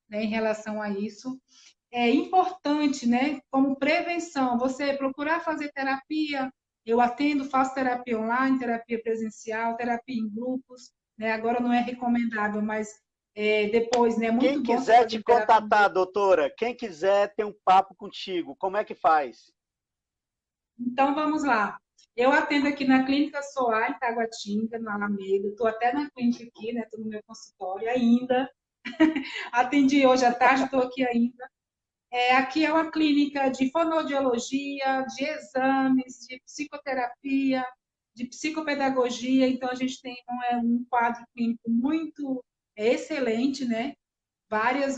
né, em relação a isso. É importante, né, como prevenção, você procurar fazer terapia. Eu atendo, faço terapia online, terapia presencial, terapia em grupos, né? Agora não é recomendável, mas depois, né, é Quem muito bom você quiser te fazer terapia em contatar, grupo. doutora, quem quiser ter um papo contigo, como é que faz? Então, vamos lá. Eu atendo aqui na Clínica Soar, em Taguatinga, no Alameda. Estou até na clínica aqui, né? Estou no meu consultório ainda. Atendi hoje à tarde, estou aqui ainda. Aqui é uma clínica de fonoaudiologia, de exames, de psicoterapia, de psicopedagogia, então a gente tem um quadro clínico muito excelente, né? Várias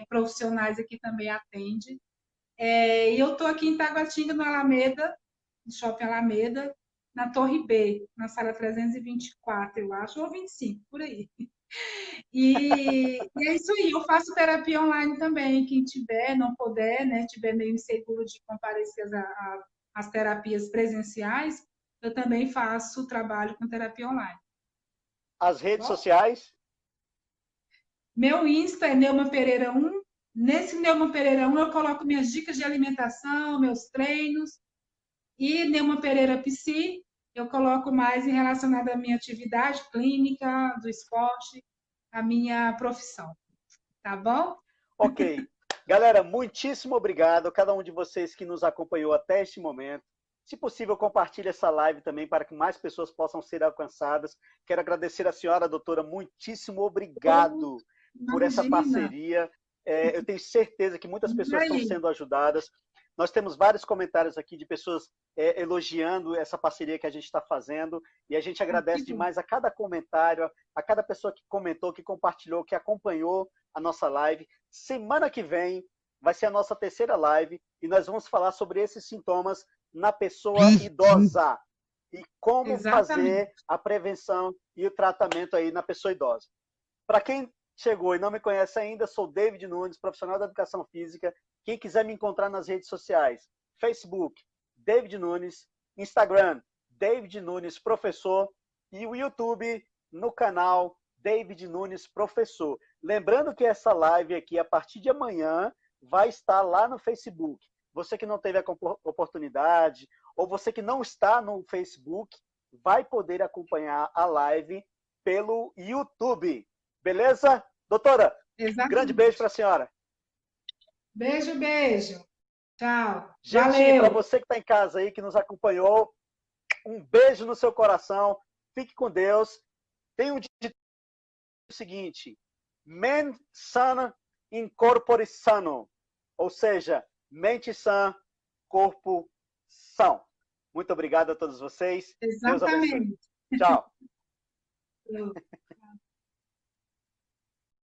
profissionais aqui também atendem. E eu estou aqui em Taguatinga, no Alameda, no Shopping Alameda, na Torre B, na sala 324, eu acho, ou 25, por aí. E é isso aí, eu faço terapia online também. Quem tiver, não puder, né, tiver meio inseguro de comparecer às terapias presenciais, eu também faço trabalho com terapia online. As Tá redes bom? sociais? Meu Insta é Neuma Pereira 1. Nesse Neuma Pereira 1 eu coloco minhas dicas de alimentação, meus treinos. E Neuma Pereira Psi, eu coloco mais em relacionado à minha atividade clínica, do esporte, à minha profissão. Tá bom? Ok. Galera, muitíssimo obrigado a cada um de vocês que nos acompanhou até este momento. Se possível, compartilhe essa live também para que mais pessoas possam ser alcançadas. Quero agradecer a senhora, doutora, muitíssimo obrigado por essa Imagina. parceria. Eu tenho certeza que muitas E pessoas estão aí? sendo ajudadas. Nós temos vários comentários aqui de pessoas elogiando essa parceria que a gente está fazendo. E a gente Que agradece bom. demais a cada comentário, a cada pessoa que comentou, que compartilhou, que acompanhou a nossa live. Semana que vem vai ser a nossa terceira live e nós vamos falar sobre esses sintomas na pessoa idosa e como Exatamente. fazer a prevenção e o tratamento aí na pessoa idosa. Para quem chegou e não me conhece ainda, sou David Nunes, profissional da educação física. Quem quiser me encontrar nas redes sociais, Facebook, David Nunes, Instagram, David Nunes Professor e o YouTube no canal David Nunes Professor. Lembrando que essa live aqui, a partir de amanhã, vai estar lá no Facebook. Você que não teve a oportunidade, ou você que não está no Facebook, vai poder acompanhar a live pelo YouTube. Beleza? Doutora, Grande beijo Exatamente. para a senhora. Beijo, beijo. Tchau. Gente, para Valeu. você que está em casa aí, que nos acompanhou, um beijo no seu coração. Fique com Deus. Tem um dito seguinte: mens sana in corpore sano. Ou seja, mente sã, corpo são. Muito obrigado a todos vocês. Deus abençoe. Exatamente. Tchau.